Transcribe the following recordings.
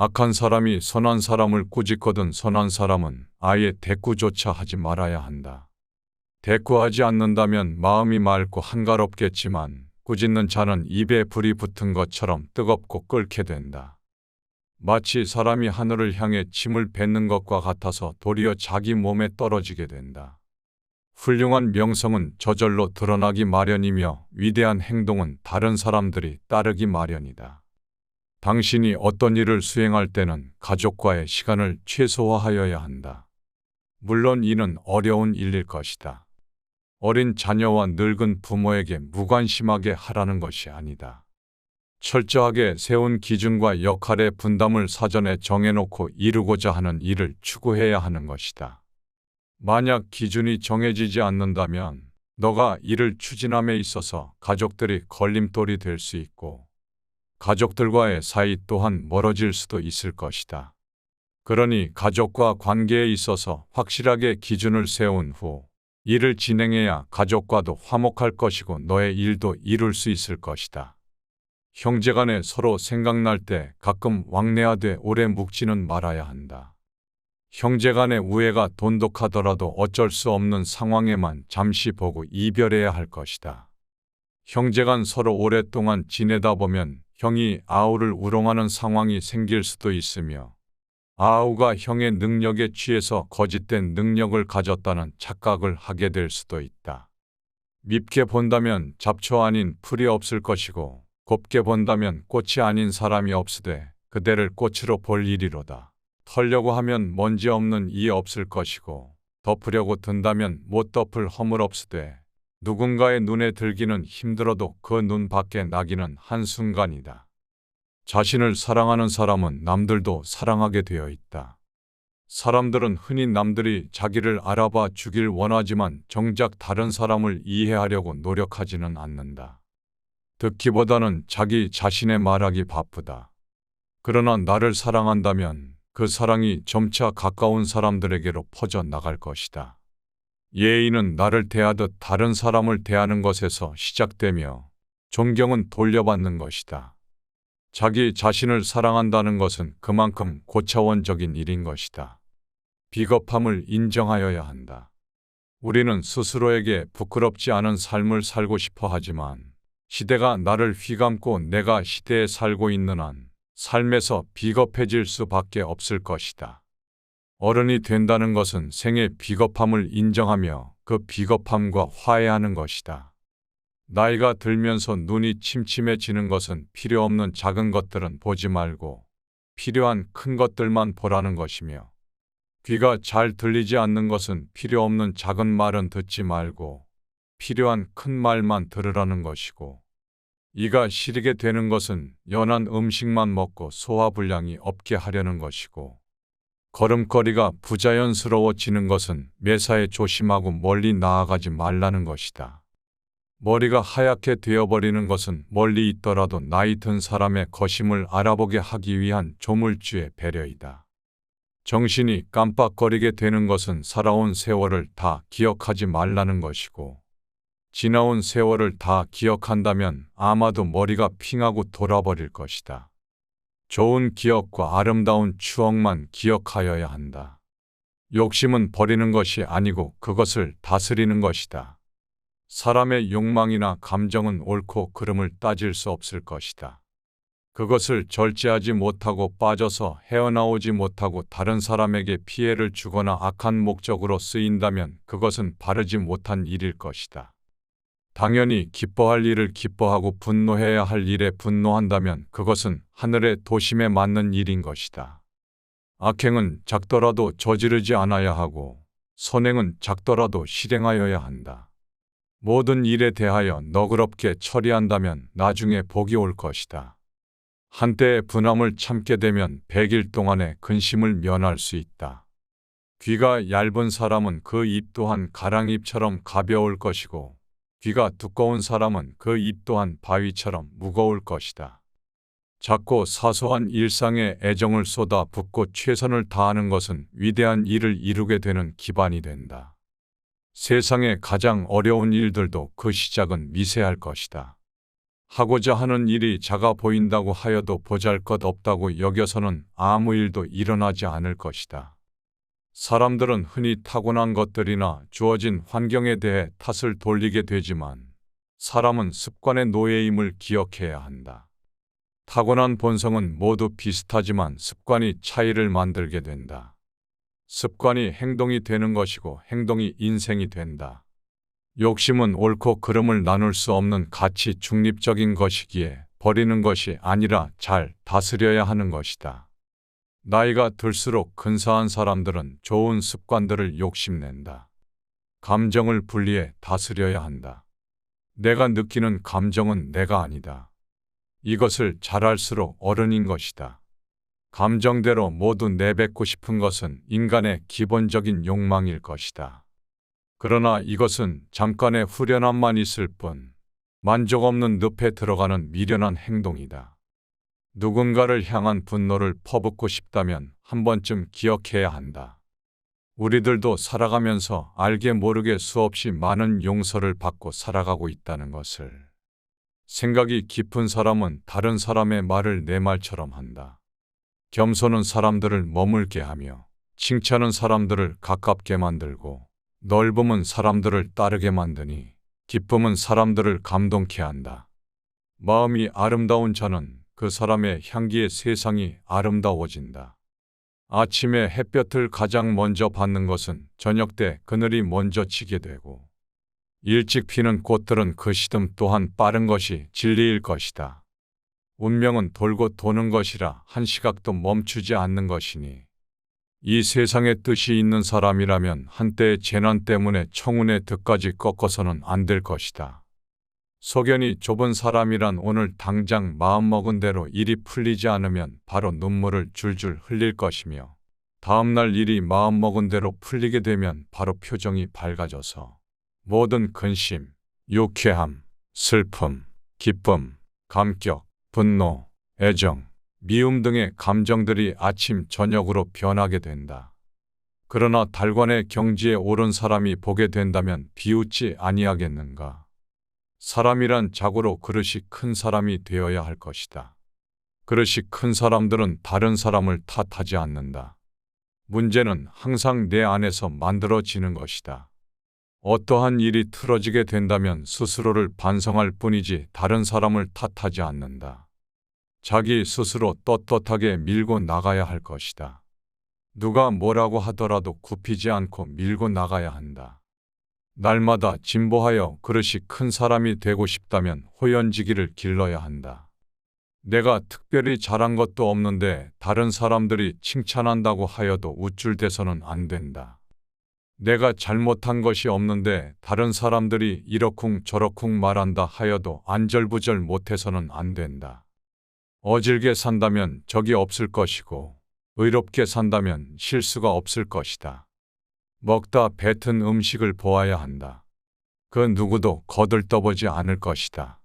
악한 사람이 선한 사람을 꾸짖거든 선한 사람은 아예 대꾸조차 하지 말아야 한다. 대꾸하지 않는다면 마음이 맑고 한가롭겠지만 꾸짖는 자는 입에 불이 붙은 것처럼 뜨겁고 끓게 된다. 마치 사람이 하늘을 향해 침을 뱉는 것과 같아서 도리어 자기 몸에 떨어지게 된다. 훌륭한 명성은 저절로 드러나기 마련이며 위대한 행동은 다른 사람들이 따르기 마련이다. 당신이 어떤 일을 수행할 때는 가족과의 시간을 최소화하여야 한다. 물론 이는 어려운 일일 것이다. 어린 자녀와 늙은 부모에게 무관심하게 하라는 것이 아니다. 철저하게 세운 기준과 역할의 분담을 사전에 정해놓고 이루고자 하는 일을 추구해야 하는 것이다. 만약 기준이 정해지지 않는다면 너가 이를 추진함에 있어서 가족들이 걸림돌이 될 수 있고 가족들과의 사이 또한 멀어질 수도 있을 것이다. 그러니 가족과 관계에 있어서 확실하게 기준을 세운 후 일을 진행해야 가족과도 화목할 것이고 너의 일도 이룰 수 있을 것이다. 형제간에 서로 생각날 때 가끔 왕래하되 오래 묵지는 말아야 한다. 형제간의 우애가 돈독하더라도 어쩔 수 없는 상황에만 잠시 보고 이별해야 할 것이다. 형제간 서로 오랫동안 지내다 보면 형이 아우를 우롱하는 상황이 생길 수도 있으며 아우가 형의 능력에 취해서 거짓된 능력을 가졌다는 착각을 하게 될 수도 있다. 밉게 본다면 잡초 아닌 풀이 없을 것이고 곱게 본다면 꽃이 아닌 사람이 없으되 그대를 꽃으로 볼 일이로다. 털려고 하면 먼지 없는 이 없을 것이고 덮으려고 든다면 못 덮을 허물 없으되 누군가의 눈에 들기는 힘들어도 그 눈 밖에 나기는 한순간이다. 자신을 사랑하는 사람은 남들도 사랑하게 되어 있다. 사람들은 흔히 남들이 자기를 알아봐 주길 원하지만 정작 다른 사람을 이해하려고 노력하지는 않는다. 듣기보다는 자기 자신의 말하기 바쁘다. 그러나 나를 사랑한다면 그 사랑이 점차 가까운 사람들에게로 퍼져 나갈 것이다. 예의는 나를 대하듯 다른 사람을 대하는 것에서 시작되며 존경은 돌려받는 것이다. 자기 자신을 사랑한다는 것은 그만큼 고차원적인 일인 것이다. 비겁함을 인정하여야 한다. 우리는 스스로에게 부끄럽지 않은 삶을 살고 싶어 하지만 시대가 나를 휘감고 내가 시대에 살고 있는 한 삶에서 비겁해질 수밖에 없을 것이다. 어른이 된다는 것은 생의 비겁함을 인정하며 그 비겁함과 화해하는 것이다. 나이가 들면서 눈이 침침해지는 것은 필요 없는 작은 것들은 보지 말고 필요한 큰 것들만 보라는 것이며 귀가 잘 들리지 않는 것은 필요 없는 작은 말은 듣지 말고 필요한 큰 말만 들으라는 것이고 이가 시리게 되는 것은 연한 음식만 먹고 소화불량이 없게 하려는 것이고 걸음걸이가 부자연스러워지는 것은 매사에 조심하고 멀리 나아가지 말라는 것이다. 머리가 하얗게 되어버리는 것은 멀리 있더라도 나이 든 사람의 거심을 알아보게 하기 위한 조물주의 배려이다. 정신이 깜빡거리게 되는 것은 살아온 세월을 다 기억하지 말라는 것이고 지나온 세월을 다 기억한다면 아마도 머리가 핑하고 돌아버릴 것이다. 좋은 기억과 아름다운 추억만 기억하여야 한다. 욕심은 버리는 것이 아니고 그것을 다스리는 것이다. 사람의 욕망이나 감정은 옳고 그름을 따질 수 없을 것이다. 그것을 절제하지 못하고 빠져서 헤어나오지 못하고 다른 사람에게 피해를 주거나 악한 목적으로 쓰인다면 그것은 바르지 못한 일일 것이다. 당연히 기뻐할 일을 기뻐하고 분노해야 할 일에 분노한다면 그것은 하늘의 도심에 맞는 일인 것이다. 악행은 작더라도 저지르지 않아야 하고 선행은 작더라도 실행하여야 한다. 모든 일에 대하여 너그럽게 처리한다면 나중에 복이 올 것이다. 한때의 분함을 참게 되면 100일 동안의 근심을 면할 수 있다. 귀가 얇은 사람은 그 입 또한 가랑잎처럼 가벼울 것이고 귀가 두꺼운 사람은 그 입 또한 바위처럼 무거울 것이다. 작고 사소한 일상에 애정을 쏟아 붓고 최선을 다하는 것은 위대한 일을 이루게 되는 기반이 된다. 세상의 가장 어려운 일들도 그 시작은 미세할 것이다. 하고자 하는 일이 작아 보인다고 하여도 보잘것없다고 여겨서는 아무 일도 일어나지 않을 것이다. 사람들은 흔히 타고난 것들이나 주어진 환경에 대해 탓을 돌리게 되지만 사람은 습관의 노예임을 기억해야 한다. 타고난 본성은 모두 비슷하지만 습관이 차이를 만들게 된다. 습관이 행동이 되는 것이고 행동이 인생이 된다. 욕심은 옳고 그름을 나눌 수 없는 가치 중립적인 것이기에 버리는 것이 아니라 잘 다스려야 하는 것이다. 나이가 들수록 근사한 사람들은 좋은 습관들을 욕심낸다. 감정을 분리해 다스려야 한다. 내가 느끼는 감정은 내가 아니다. 이것을 잘 알수록 어른인 것이다. 감정대로 모두 내뱉고 싶은 것은 인간의 기본적인 욕망일 것이다. 그러나 이것은 잠깐의 후련함만 있을 뿐 만족 없는 늪에 들어가는 미련한 행동이다. 누군가를 향한 분노를 퍼붓고 싶다면 한 번쯤 기억해야 한다. 우리들도 살아가면서 알게 모르게 수없이 많은 용서를 받고 살아가고 있다는 것을. 생각이 깊은 사람은 다른 사람의 말을 내 말처럼 한다. 겸손은 사람들을 머물게 하며 칭찬은 사람들을 가깝게 만들고 넓음은 사람들을 따르게 만드니 기쁨은 사람들을 감동케 한다. 마음이 아름다운 자는 그 사람의 향기에 세상이 아름다워진다. 아침에 햇볕을 가장 먼저 받는 것은 저녁 때 그늘이 먼저 지게 되고 일찍 피는 꽃들은 그 시듬 또한 빠른 것이 진리일 것이다. 운명은 돌고 도는 것이라 한 시각도 멈추지 않는 것이니 이 세상에 뜻이 있는 사람이라면 한때의 재난 때문에 청운의 득까지 꺾어서는 안 될 것이다. 소견이 좁은 사람이란 오늘 당장 마음먹은 대로 일이 풀리지 않으면 바로 눈물을 줄줄 흘릴 것이며 다음날 일이 마음먹은 대로 풀리게 되면 바로 표정이 밝아져서 모든 근심, 유쾌함, 슬픔, 기쁨, 감격, 분노, 애정, 미움 등의 감정들이 아침 저녁으로 변하게 된다. 그러나 달관의 경지에 오른 사람이 보게 된다면 비웃지 아니하겠는가. 사람이란 자고로 그릇이 큰 사람이 되어야 할 것이다. 그릇이 큰 사람들은 다른 사람을 탓하지 않는다. 문제는 항상 내 안에서 만들어지는 것이다. 어떠한 일이 틀어지게 된다면 스스로를 반성할 뿐이지 다른 사람을 탓하지 않는다. 자기 스스로 떳떳하게 밀고 나가야 할 것이다. 누가 뭐라고 하더라도 굽히지 않고 밀고 나가야 한다. 날마다 진보하여 그릇이 큰 사람이 되고 싶다면 호연지기를 길러야 한다. 내가 특별히 잘한 것도 없는데 다른 사람들이 칭찬한다고 하여도 우쭐대서는 안 된다. 내가 잘못한 것이 없는데 다른 사람들이 이러쿵 저러쿵 말한다 하여도 안절부절 못해서는 안 된다. 어질게 산다면 적이 없을 것이고 의롭게 산다면 실수가 없을 것이다. 먹다 뱉은 음식을 보아야 한다. 그 누구도 거들떠보지 않을 것이다.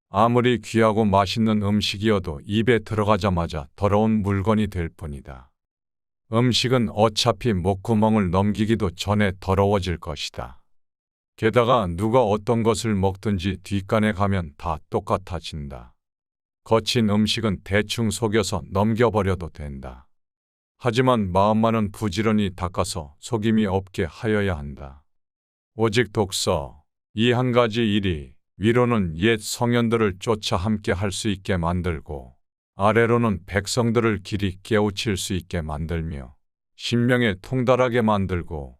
아무리 귀하고 맛있는 음식이어도 입에 들어가자마자 더러운 물건이 될 뿐이다. 음식은 어차피 목구멍을 넘기기도 전에 더러워질 것이다. 게다가 누가 어떤 것을 먹든지 뒷간에 가면 다 똑같아진다. 거친 음식은 대충 속여서 넘겨버려도 된다. 하지만 마음만은 부지런히 닦아서 속임이 없게 하여야 한다. 오직 독서, 이 한 가지 일이 위로는 옛 성현들을 쫓아 함께 할 수 있게 만들고 아래로는 백성들을 길이 깨우칠 수 있게 만들며 신명에 통달하게 만들고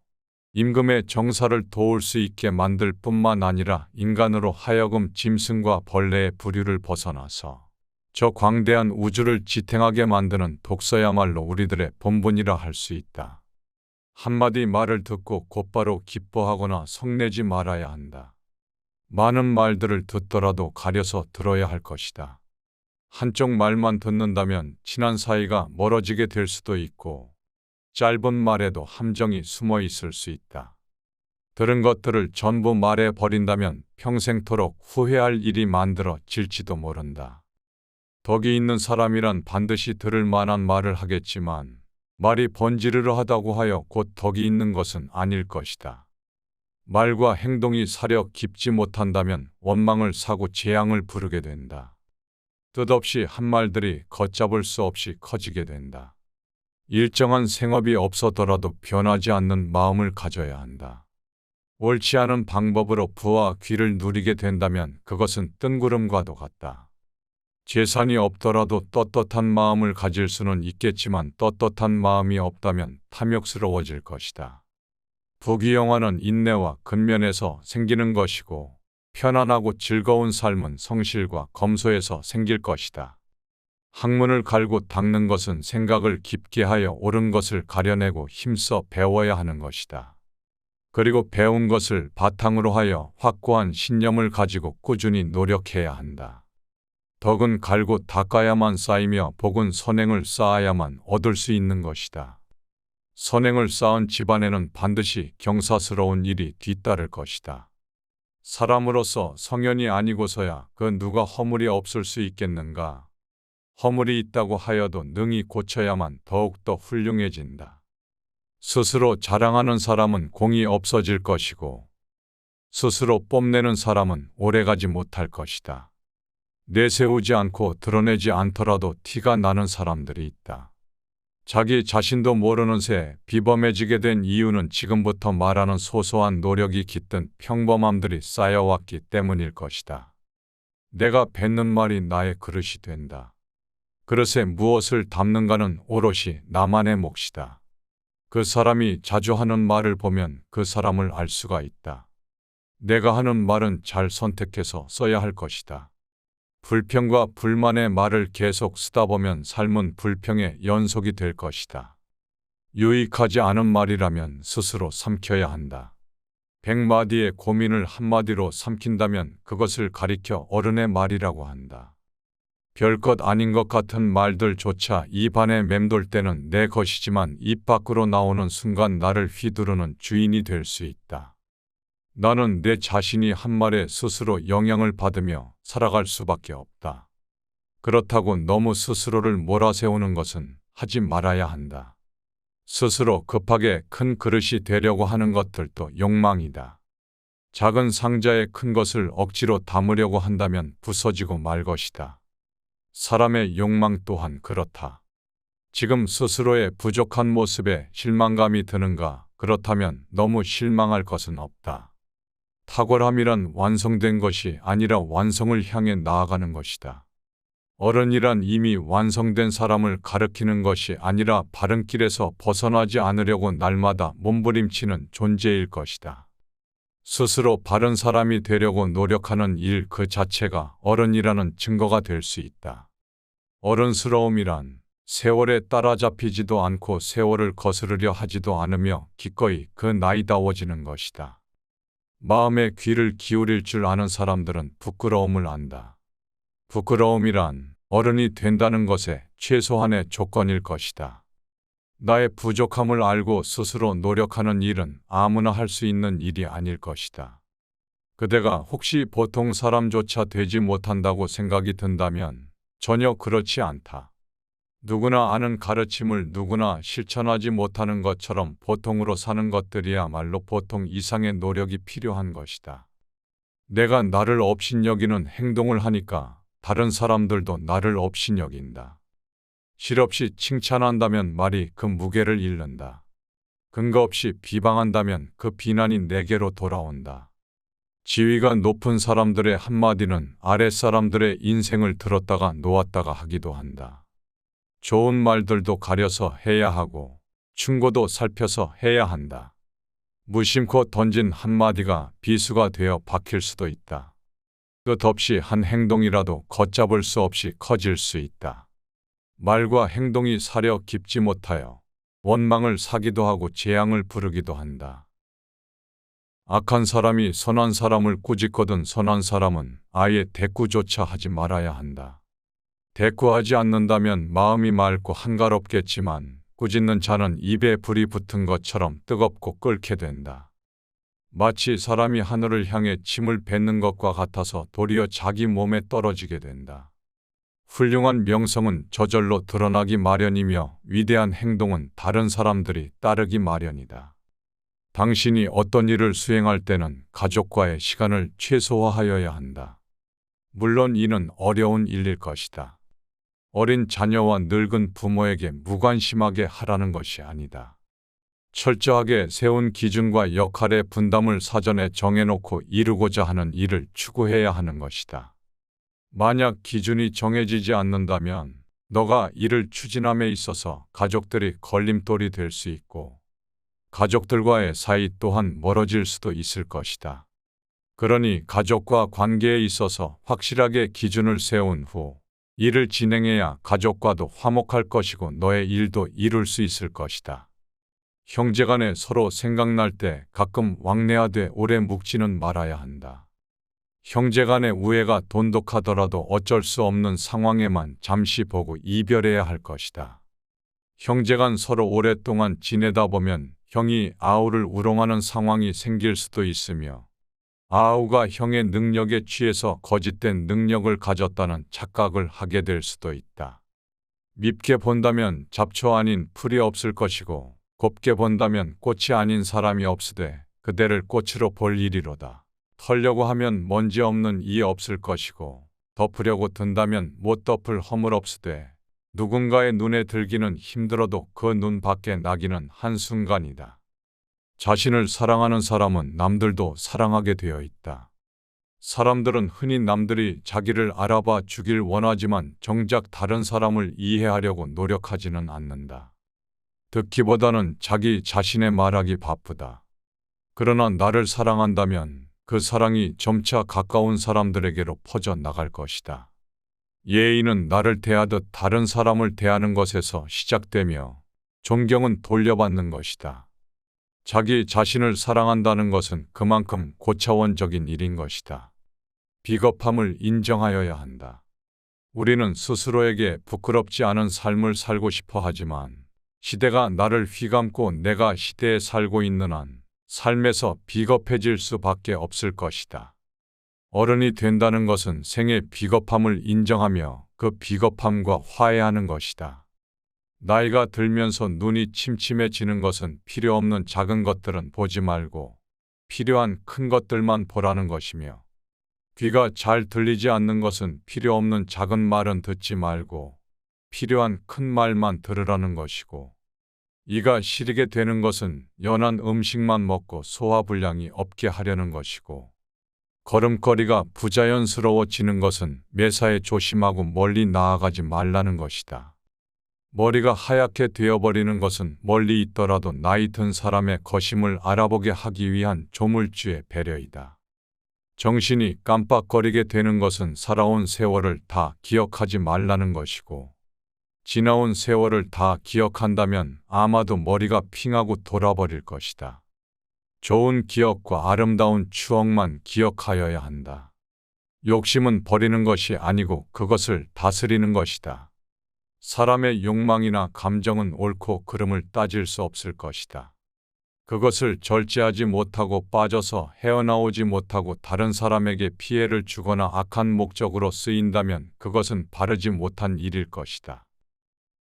임금의 정사를 도울 수 있게 만들 뿐만 아니라 인간으로 하여금 짐승과 벌레의 부류를 벗어나서 저 광대한 우주를 지탱하게 만드는 독서야말로 우리들의 본분이라 할 수 있다. 한마디 말을 듣고 곧바로 기뻐하거나 성내지 말아야 한다. 많은 말들을 듣더라도 가려서 들어야 할 것이다. 한쪽 말만 듣는다면 친한 사이가 멀어지게 될 수도 있고 짧은 말에도 함정이 숨어 있을 수 있다. 들은 것들을 전부 말해 버린다면 평생토록 후회할 일이 만들어질지도 모른다. 덕이 있는 사람이란 반드시 들을 만한 말을 하겠지만 말이 번지르르 하다고 하여 곧 덕이 있는 것은 아닐 것이다. 말과 행동이 사려 깊지 못한다면 원망을 사고 재앙을 부르게 된다. 뜻없이 한 말들이 걷잡을 수 없이 커지게 된다. 일정한 생업이 없어더라도 변하지 않는 마음을 가져야 한다. 옳지 않은 방법으로 부와 귀를 누리게 된다면 그것은 뜬구름과도 같다. 재산이 없더라도 떳떳한 마음을 가질 수는 있겠지만 떳떳한 마음이 없다면 탐욕스러워질 것이다. 부귀영화는 인내와 근면에서 생기는 것이고 편안하고 즐거운 삶은 성실과 검소에서 생길 것이다. 학문을 갈고 닦는 것은 생각을 깊게 하여 옳은 것을 가려내고 힘써 배워야 하는 것이다. 그리고 배운 것을 바탕으로 하여 확고한 신념을 가지고 꾸준히 노력해야 한다. 덕은 갈고 닦아야만 쌓이며 복은 선행을 쌓아야만 얻을 수 있는 것이다. 선행을 쌓은 집안에는 반드시 경사스러운 일이 뒤따를 것이다. 사람으로서 성현이 아니고서야 그 누가 허물이 없을 수 있겠는가? 허물이 있다고 하여도 능히 고쳐야만 더욱더 훌륭해진다. 스스로 자랑하는 사람은 공이 없어질 것이고 스스로 뽐내는 사람은 오래가지 못할 것이다. 내세우지 않고 드러내지 않더라도 티가 나는 사람들이 있다. 자기 자신도 모르는 새 비범해지게 된 이유는 지금부터 말하는 소소한 노력이 깃든 평범함들이 쌓여왔기 때문일 것이다. 내가 뱉는 말이 나의 그릇이 된다. 그릇에 무엇을 담는가는 오롯이 나만의 몫이다. 그 사람이 자주 하는 말을 보면 그 사람을 알 수가 있다. 내가 하는 말은 잘 선택해서 써야 할 것이다. 불평과 불만의 말을 계속 쓰다 보면 삶은 불평의 연속이 될 것이다. 유익하지 않은 말이라면 스스로 삼켜야 한다. 100마디의 고민을 한마디로 삼킨다면 그것을 가리켜 어른의 말이라고 한다. 별것 아닌 것 같은 말들조차 입 안에 맴돌 때는 내 것이지만 입 밖으로 나오는 순간 나를 휘두르는 주인이 될 수 있다. 나는 내 자신이 한 말에 스스로 영향을 받으며 살아갈 수밖에 없다. 그렇다고 너무 스스로를 몰아세우는 것은 하지 말아야 한다. 스스로 급하게 큰 그릇이 되려고 하는 것들도 욕망이다. 작은 상자에 큰 것을 억지로 담으려고 한다면 부서지고 말 것이다. 사람의 욕망 또한 그렇다. 지금 스스로의 부족한 모습에 실망감이 드는가? 그렇다면 너무 실망할 것은 없다. 탁월함이란 완성된 것이 아니라 완성을 향해 나아가는 것이다. 어른이란 이미 완성된 사람을 가리키는 것이 아니라 바른 길에서 벗어나지 않으려고 날마다 몸부림치는 존재일 것이다. 스스로 바른 사람이 되려고 노력하는 일 그 자체가 어른이라는 증거가 될 수 있다. 어른스러움이란 세월에 따라잡히지도 않고 세월을 거스르려 하지도 않으며 기꺼이 그 나이다워지는 것이다. 마음의 귀를 기울일 줄 아는 사람들은 부끄러움을 안다. 부끄러움이란 어른이 된다는 것의 최소한의 조건일 것이다. 나의 부족함을 알고 스스로 노력하는 일은 아무나 할 수 있는 일이 아닐 것이다. 그대가 혹시 보통 사람조차 되지 못한다고 생각이 든다면 전혀 그렇지 않다. 누구나 아는 가르침을 누구나 실천하지 못하는 것처럼 보통으로 사는 것들이야말로 보통 이상의 노력이 필요한 것이다. 내가 나를 업신여기는 행동을 하니까 다른 사람들도 나를 업신여긴다. 실없이 칭찬한다면 말이 그 무게를 잃는다. 근거 없이 비방한다면 그 비난이 내게로 돌아온다. 지위가 높은 사람들의 한마디는 아랫사람들의 인생을 들었다가 놓았다가 하기도 한다. 좋은 말들도 가려서 해야 하고 충고도 살펴서 해야 한다. 무심코 던진 한마디가 비수가 되어 박힐 수도 있다. 끝없이 한 행동이라도 걷잡을 수 없이 커질 수 있다. 말과 행동이 사려 깊지 못하여 원망을 사기도 하고 재앙을 부르기도 한다. 악한 사람이 선한 사람을 꾸짖거든 선한 사람은 아예 대꾸조차 하지 말아야 한다. 대꾸하지 않는다면 마음이 맑고 한가롭겠지만 꾸짖는 자는 입에 불이 붙은 것처럼 뜨겁고 끓게 된다. 마치 사람이 하늘을 향해 침을 뱉는 것과 같아서 도리어 자기 몸에 떨어지게 된다. 훌륭한 명성은 저절로 드러나기 마련이며 위대한 행동은 다른 사람들이 따르기 마련이다. 당신이 어떤 일을 수행할 때는 가족과의 시간을 최소화하여야 한다. 물론 이는 어려운 일일 것이다. 어린 자녀와 늙은 부모에게 무관심하게 하라는 것이 아니다. 철저하게 세운 기준과 역할의 분담을 사전에 정해놓고 이루고자 하는 일을 추구해야 하는 것이다. 만약 기준이 정해지지 않는다면 너가 이를 추진함에 있어서 가족들이 걸림돌이 될 수 있고 가족들과의 사이 또한 멀어질 수도 있을 것이다. 그러니 가족과 관계에 있어서 확실하게 기준을 세운 후 일을 진행해야 가족과도 화목할 것이고 너의 일도 이룰 수 있을 것이다. 형제간에 서로 생각날 때 가끔 왕래하되 오래 묵지는 말아야 한다. 형제간의 우애가 돈독하더라도 어쩔 수 없는 상황에만 잠시 보고 이별해야 할 것이다. 형제간 서로 오랫동안 지내다 보면 형이 아우를 우롱하는 상황이 생길 수도 있으며 아우가 형의 능력에 취해서 거짓된 능력을 가졌다는 착각을 하게 될 수도 있다. 밉게 본다면 잡초 아닌 풀이 없을 것이고 곱게 본다면 꽃이 아닌 사람이 없으되 그대를 꽃으로 볼 일이로다. 털려고 하면 먼지 없는 이 없을 것이고 덮으려고 든다면 못 덮을 허물 없으되 누군가의 눈에 들기는 힘들어도 그 눈 밖에 나기는 한순간이다. 자신을 사랑하는 사람은 남들도 사랑하게 되어 있다. 사람들은 흔히 남들이 자기를 알아봐 주길 원하지만 정작 다른 사람을 이해하려고 노력하지는 않는다. 듣기보다는 자기 자신의 말하기 바쁘다. 그러나 나를 사랑한다면 그 사랑이 점차 가까운 사람들에게로 퍼져 나갈 것이다. 예의는 나를 대하듯 다른 사람을 대하는 것에서 시작되며 존경은 돌려받는 것이다. 자기 자신을 사랑한다는 것은 그만큼 고차원적인 일인 것이다. 비겁함을 인정하여야 한다. 우리는 스스로에게 부끄럽지 않은 삶을 살고 싶어 하지만 시대가 나를 휘감고 내가 시대에 살고 있는 한 삶에서 비겁해질 수밖에 없을 것이다. 어른이 된다는 것은 생의 비겁함을 인정하며 그 비겁함과 화해하는 것이다. 나이가 들면서 눈이 침침해지는 것은 필요 없는 작은 것들은 보지 말고 필요한 큰 것들만 보라는 것이며 귀가 잘 들리지 않는 것은 필요 없는 작은 말은 듣지 말고 필요한 큰 말만 들으라는 것이고 이가 시리게 되는 것은 연한 음식만 먹고 소화불량이 없게 하려는 것이고 걸음걸이가 부자연스러워지는 것은 매사에 조심하고 멀리 나아가지 말라는 것이다. 머리가 하얗게 되어버리는 것은 멀리 있더라도 나이 든 사람의 거심을 알아보게 하기 위한 조물주의 배려이다. 정신이 깜빡거리게 되는 것은 살아온 세월을 다 기억하지 말라는 것이고 지나온 세월을 다 기억한다면 아마도 머리가 핑하고 돌아버릴 것이다. 좋은 기억과 아름다운 추억만 기억하여야 한다. 욕심은 버리는 것이 아니고 그것을 다스리는 것이다. 사람의 욕망이나 감정은 옳고 그름을 따질 수 없을 것이다. 그것을 절제하지 못하고 빠져서 헤어나오지 못하고 다른 사람에게 피해를 주거나 악한 목적으로 쓰인다면 그것은 바르지 못한 일일 것이다.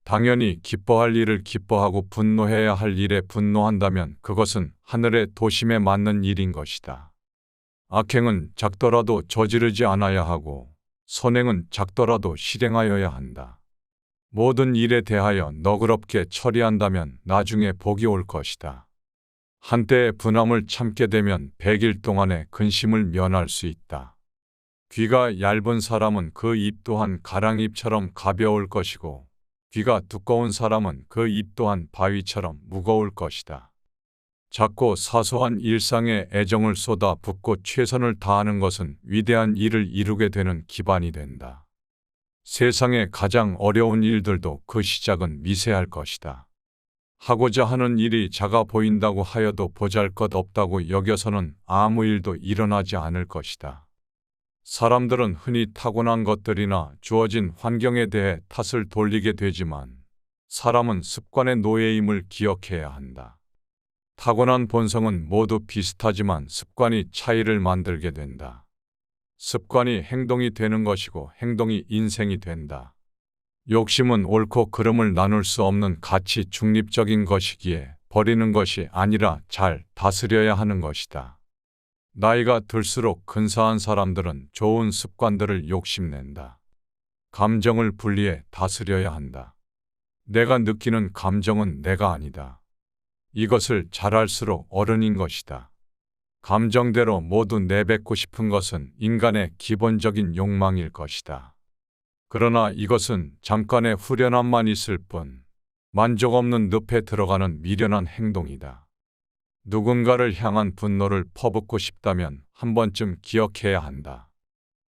당연히 기뻐할 일을 기뻐하고 분노해야 할 일에 분노한다면 그것은 하늘의 도심에 맞는 일인 것이다. 악행은 작더라도 저지르지 않아야 하고 선행은 작더라도 실행하여야 한다. 모든 일에 대하여 너그럽게 처리한다면 나중에 복이 올 것이다. 한때의 분함을 참게 되면 100일 동안의 근심을 면할 수 있다. 귀가 얇은 사람은 그 입 또한 가랑잎처럼 가벼울 것이고 귀가 두꺼운 사람은 그 입 또한 바위처럼 무거울 것이다. 작고 사소한 일상에 애정을 쏟아 붓고 최선을 다하는 것은 위대한 일을 이루게 되는 기반이 된다. 세상의 가장 어려운 일들도 그 시작은 미세할 것이다. 하고자 하는 일이 작아 보인다고 하여도 보잘것없다고 여겨서는 아무 일도 일어나지 않을 것이다. 사람들은 흔히 타고난 것들이나 주어진 환경에 대해 탓을 돌리게 되지만 사람은 습관의 노예임을 기억해야 한다. 타고난 본성은 모두 비슷하지만 습관이 차이를 만들게 된다. 습관이 행동이 되는 것이고 행동이 인생이 된다. 욕심은 옳고 그름을 나눌 수 없는 가치 중립적인 것이기에 버리는 것이 아니라 잘 다스려야 하는 것이다. 나이가 들수록 근사한 사람들은 좋은 습관들을 욕심낸다. 감정을 분리해 다스려야 한다. 내가 느끼는 감정은 내가 아니다. 이것을 잘 알수록 어른인 것이다. 감정대로 모두 내뱉고 싶은 것은 인간의 기본적인 욕망일 것이다. 그러나 이것은 잠깐의 후련함만 있을 뿐 만족 없는 늪에 들어가는 미련한 행동이다. 누군가를 향한 분노를 퍼붓고 싶다면 한 번쯤 기억해야 한다.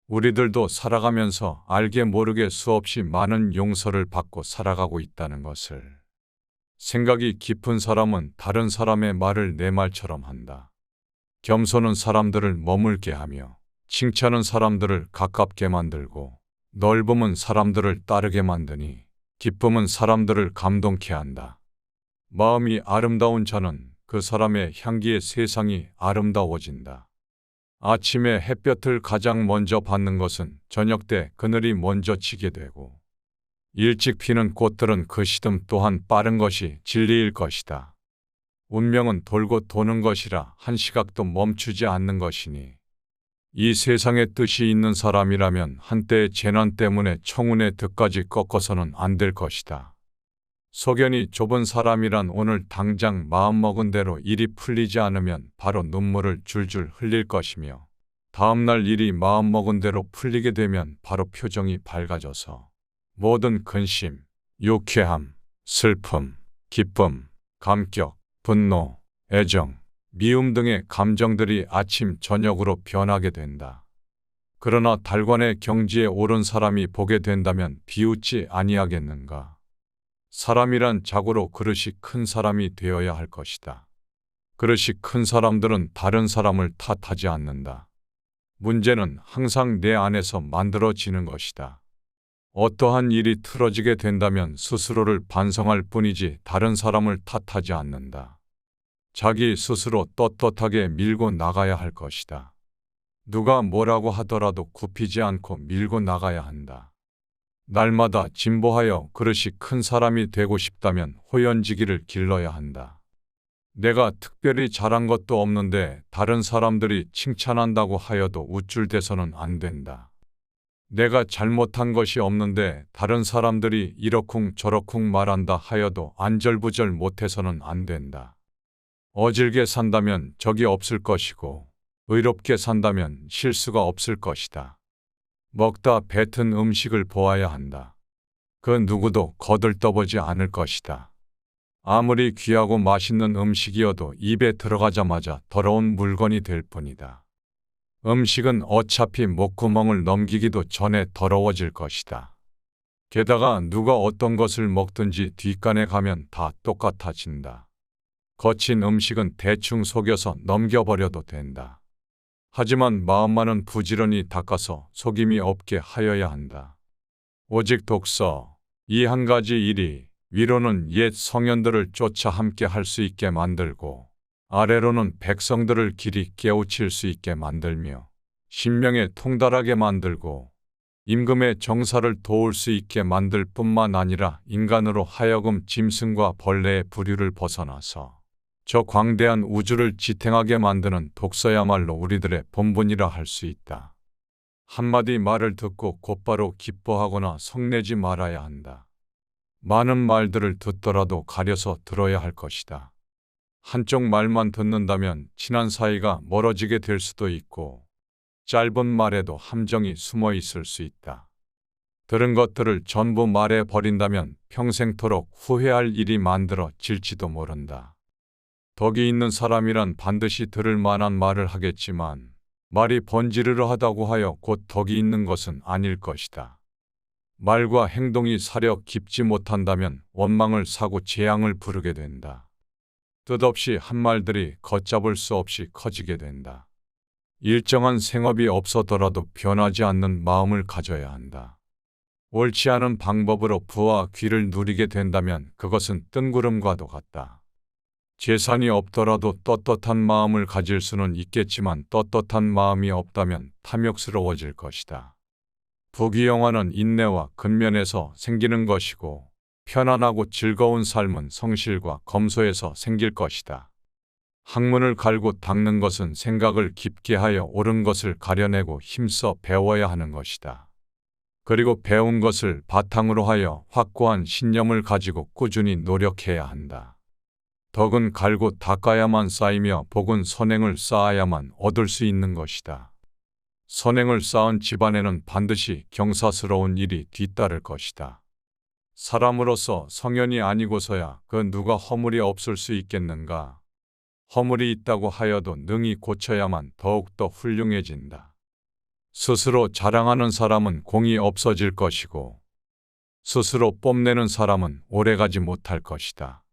우리들도 살아가면서 알게 모르게 수없이 많은 용서를 받고 살아가고 있다는 것을. 생각이 깊은 사람은 다른 사람의 말을 내 말처럼 한다. 겸손은 사람들을 머물게 하며 칭찬은 사람들을 가깝게 만들고 넓음은 사람들을 따르게 만드니 기쁨은 사람들을 감동케 한다. 마음이 아름다운 자는 그 사람의 향기에 세상이 아름다워진다. 아침에 햇볕을 가장 먼저 받는 것은 저녁 때 그늘이 먼저 지게 되고 일찍 피는 꽃들은 그 시듬 또한 빠른 것이 진리일 것이다. 운명은 돌고 도는 것이라 한 시각도 멈추지 않는 것이니 이 세상에 뜻이 있는 사람이라면 한때의 재난 때문에 청운의 득까지 꺾어서는 안 될 것이다. 소견이 좁은 사람이란 오늘 당장 마음먹은 대로 일이 풀리지 않으면 바로 눈물을 줄줄 흘릴 것이며 다음날 일이 마음먹은 대로 풀리게 되면 바로 표정이 밝아져서 모든 근심, 유쾌함, 슬픔, 기쁨, 감격, 분노, 애정, 미움 등의 감정들이 아침 저녁으로 변하게 된다. 그러나 달관의 경지에 오른 사람이 보게 된다면 비웃지 아니하겠는가. 사람이란 자고로 그릇이 큰 사람이 되어야 할 것이다. 그릇이 큰 사람들은 다른 사람을 탓하지 않는다. 문제는 항상 내 안에서 만들어지는 것이다. 어떠한 일이 틀어지게 된다면 스스로를 반성할 뿐이지 다른 사람을 탓하지 않는다. 자기 스스로 떳떳하게 밀고 나가야 할 것이다. 누가 뭐라고 하더라도 굽히지 않고 밀고 나가야 한다. 날마다 진보하여 그릇이 큰 사람이 되고 싶다면 호연지기를 길러야 한다. 내가 특별히 잘한 것도 없는데 다른 사람들이 칭찬한다고 하여도 우쭐대서는 안 된다. 내가 잘못한 것이 없는데 다른 사람들이 이러쿵 저러쿵 말한다 하여도 안절부절 못해서는 안 된다. 어질게 산다면 적이 없을 것이고 의롭게 산다면 실수가 없을 것이다. 먹다 뱉은 음식을 보아야 한다. 그 누구도 거들떠보지 않을 것이다. 아무리 귀하고 맛있는 음식이어도 입에 들어가자마자 더러운 물건이 될 뿐이다. 음식은 어차피 목구멍을 넘기기도 전에 더러워질 것이다. 게다가 누가 어떤 것을 먹든지 뒷간에 가면 다 똑같아진다. 거친 음식은 대충 속여서 넘겨버려도 된다. 하지만 마음만은 부지런히 닦아서 속임이 없게 하여야 한다. 오직 독서, 이 한 가지 일이 위로는 옛 성현들을 쫓아 함께 할 수 있게 만들고 아래로는 백성들을 길이 깨우칠 수 있게 만들며 신명에 통달하게 만들고 임금의 정사를 도울 수 있게 만들 뿐만 아니라 인간으로 하여금 짐승과 벌레의 부류를 벗어나서 저 광대한 우주를 지탱하게 만드는 독서야말로 우리들의 본분이라 할 수 있다. 한마디 말을 듣고 곧바로 기뻐하거나 성내지 말아야 한다. 많은 말들을 듣더라도 가려서 들어야 할 것이다. 한쪽 말만 듣는다면 친한 사이가 멀어지게 될 수도 있고 짧은 말에도 함정이 숨어 있을 수 있다. 들은 것들을 전부 말해 버린다면 평생토록 후회할 일이 만들어질지도 모른다. 덕이 있는 사람이란 반드시 들을 만한 말을 하겠지만 말이 번지르르 하다고 하여 곧 덕이 있는 것은 아닐 것이다. 말과 행동이 사려 깊지 못한다면 원망을 사고 재앙을 부르게 된다. 뜻없이 한 말들이 걷잡을 수 없이 커지게 된다. 일정한 생업이 없어더라도 변하지 않는 마음을 가져야 한다. 옳지 않은 방법으로 부와 귀를 누리게 된다면 그것은 뜬구름과도 같다. 재산이 없더라도 떳떳한 마음을 가질 수는 있겠지만 떳떳한 마음이 없다면 탐욕스러워질 것이다. 부귀영화는 인내와 근면에서 생기는 것이고 편안하고 즐거운 삶은 성실과 검소에서 생길 것이다. 학문을 갈고 닦는 것은 생각을 깊게 하여 옳은 것을 가려내고 힘써 배워야 하는 것이다. 그리고 배운 것을 바탕으로 하여 확고한 신념을 가지고 꾸준히 노력해야 한다. 덕은 갈고 닦아야만 쌓이며 복은 선행을 쌓아야만 얻을 수 있는 것이다. 선행을 쌓은 집안에는 반드시 경사스러운 일이 뒤따를 것이다. 사람으로서 성현이 아니고서야 그 누가 허물이 없을 수 있겠는가? 허물이 있다고 하여도 능히 고쳐야만 더욱더 훌륭해진다. 스스로 자랑하는 사람은 공이 없어질 것이고 스스로 뽐내는 사람은 오래가지 못할 것이다.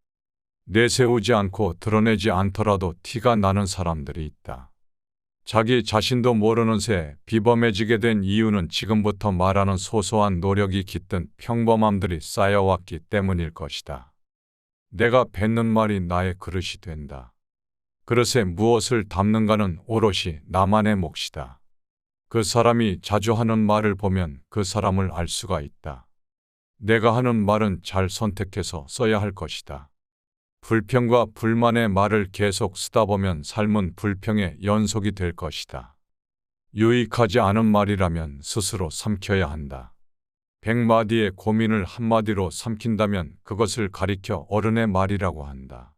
내세우지 않고 드러내지 않더라도 티가 나는 사람들이 있다. 자기 자신도 모르는 새 비범해지게 된 이유는 지금부터 말하는 소소한 노력이 깃든 평범함들이 쌓여왔기 때문일 것이다. 내가 뱉는 말이 나의 그릇이 된다. 그릇에 무엇을 담는가는 오롯이 나만의 몫이다. 그 사람이 자주 하는 말을 보면 그 사람을 알 수가 있다. 내가 하는 말은 잘 선택해서 써야 할 것이다. 불평과 불만의 말을 계속 쓰다 보면 삶은 불평의 연속이 될 것이다. 유익하지 않은 말이라면 스스로 삼켜야 한다. 100마디의 고민을 한마디로 삼킨다면 그것을 가리켜 어른의 말이라고 한다.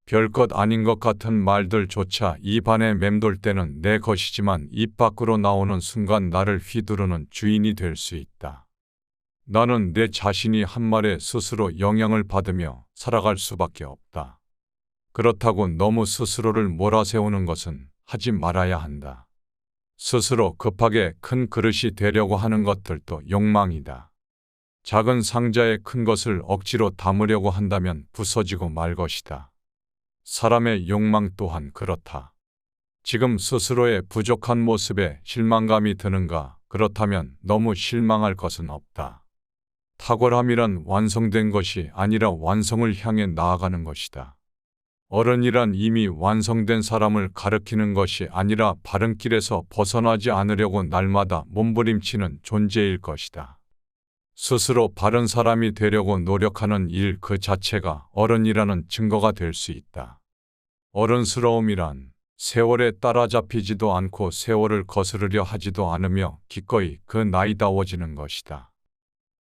별것 아닌 것 같은 말들조차 입 안에 맴돌 때는 내 것이지만 입 밖으로 나오는 순간 나를 휘두르는 주인이 될 수 있다. 나는 내 자신이 한 말에 스스로 영향을 받으며 살아갈 수밖에 없다. 그렇다고 너무 스스로를 몰아세우는 것은 하지 말아야 한다. 스스로 급하게 큰 그릇이 되려고 하는 것들도 욕망이다. 작은 상자에 큰 것을 억지로 담으려고 한다면 부서지고 말 것이다. 사람의 욕망 또한 그렇다. 지금 스스로의 부족한 모습에 실망감이 드는가? 그렇다면 너무 실망할 것은 없다. 탁월함이란 완성된 것이 아니라 완성을 향해 나아가는 것이다. 어른이란 이미 완성된 사람을 가리키는 것이 아니라 바른 길에서 벗어나지 않으려고 날마다 몸부림치는 존재일 것이다. 스스로 바른 사람이 되려고 노력하는 일 그 자체가 어른이라는 증거가 될 수 있다. 어른스러움이란 세월에 따라잡히지도 않고 세월을 거스르려 하지도 않으며 기꺼이 그 나이다워지는 것이다.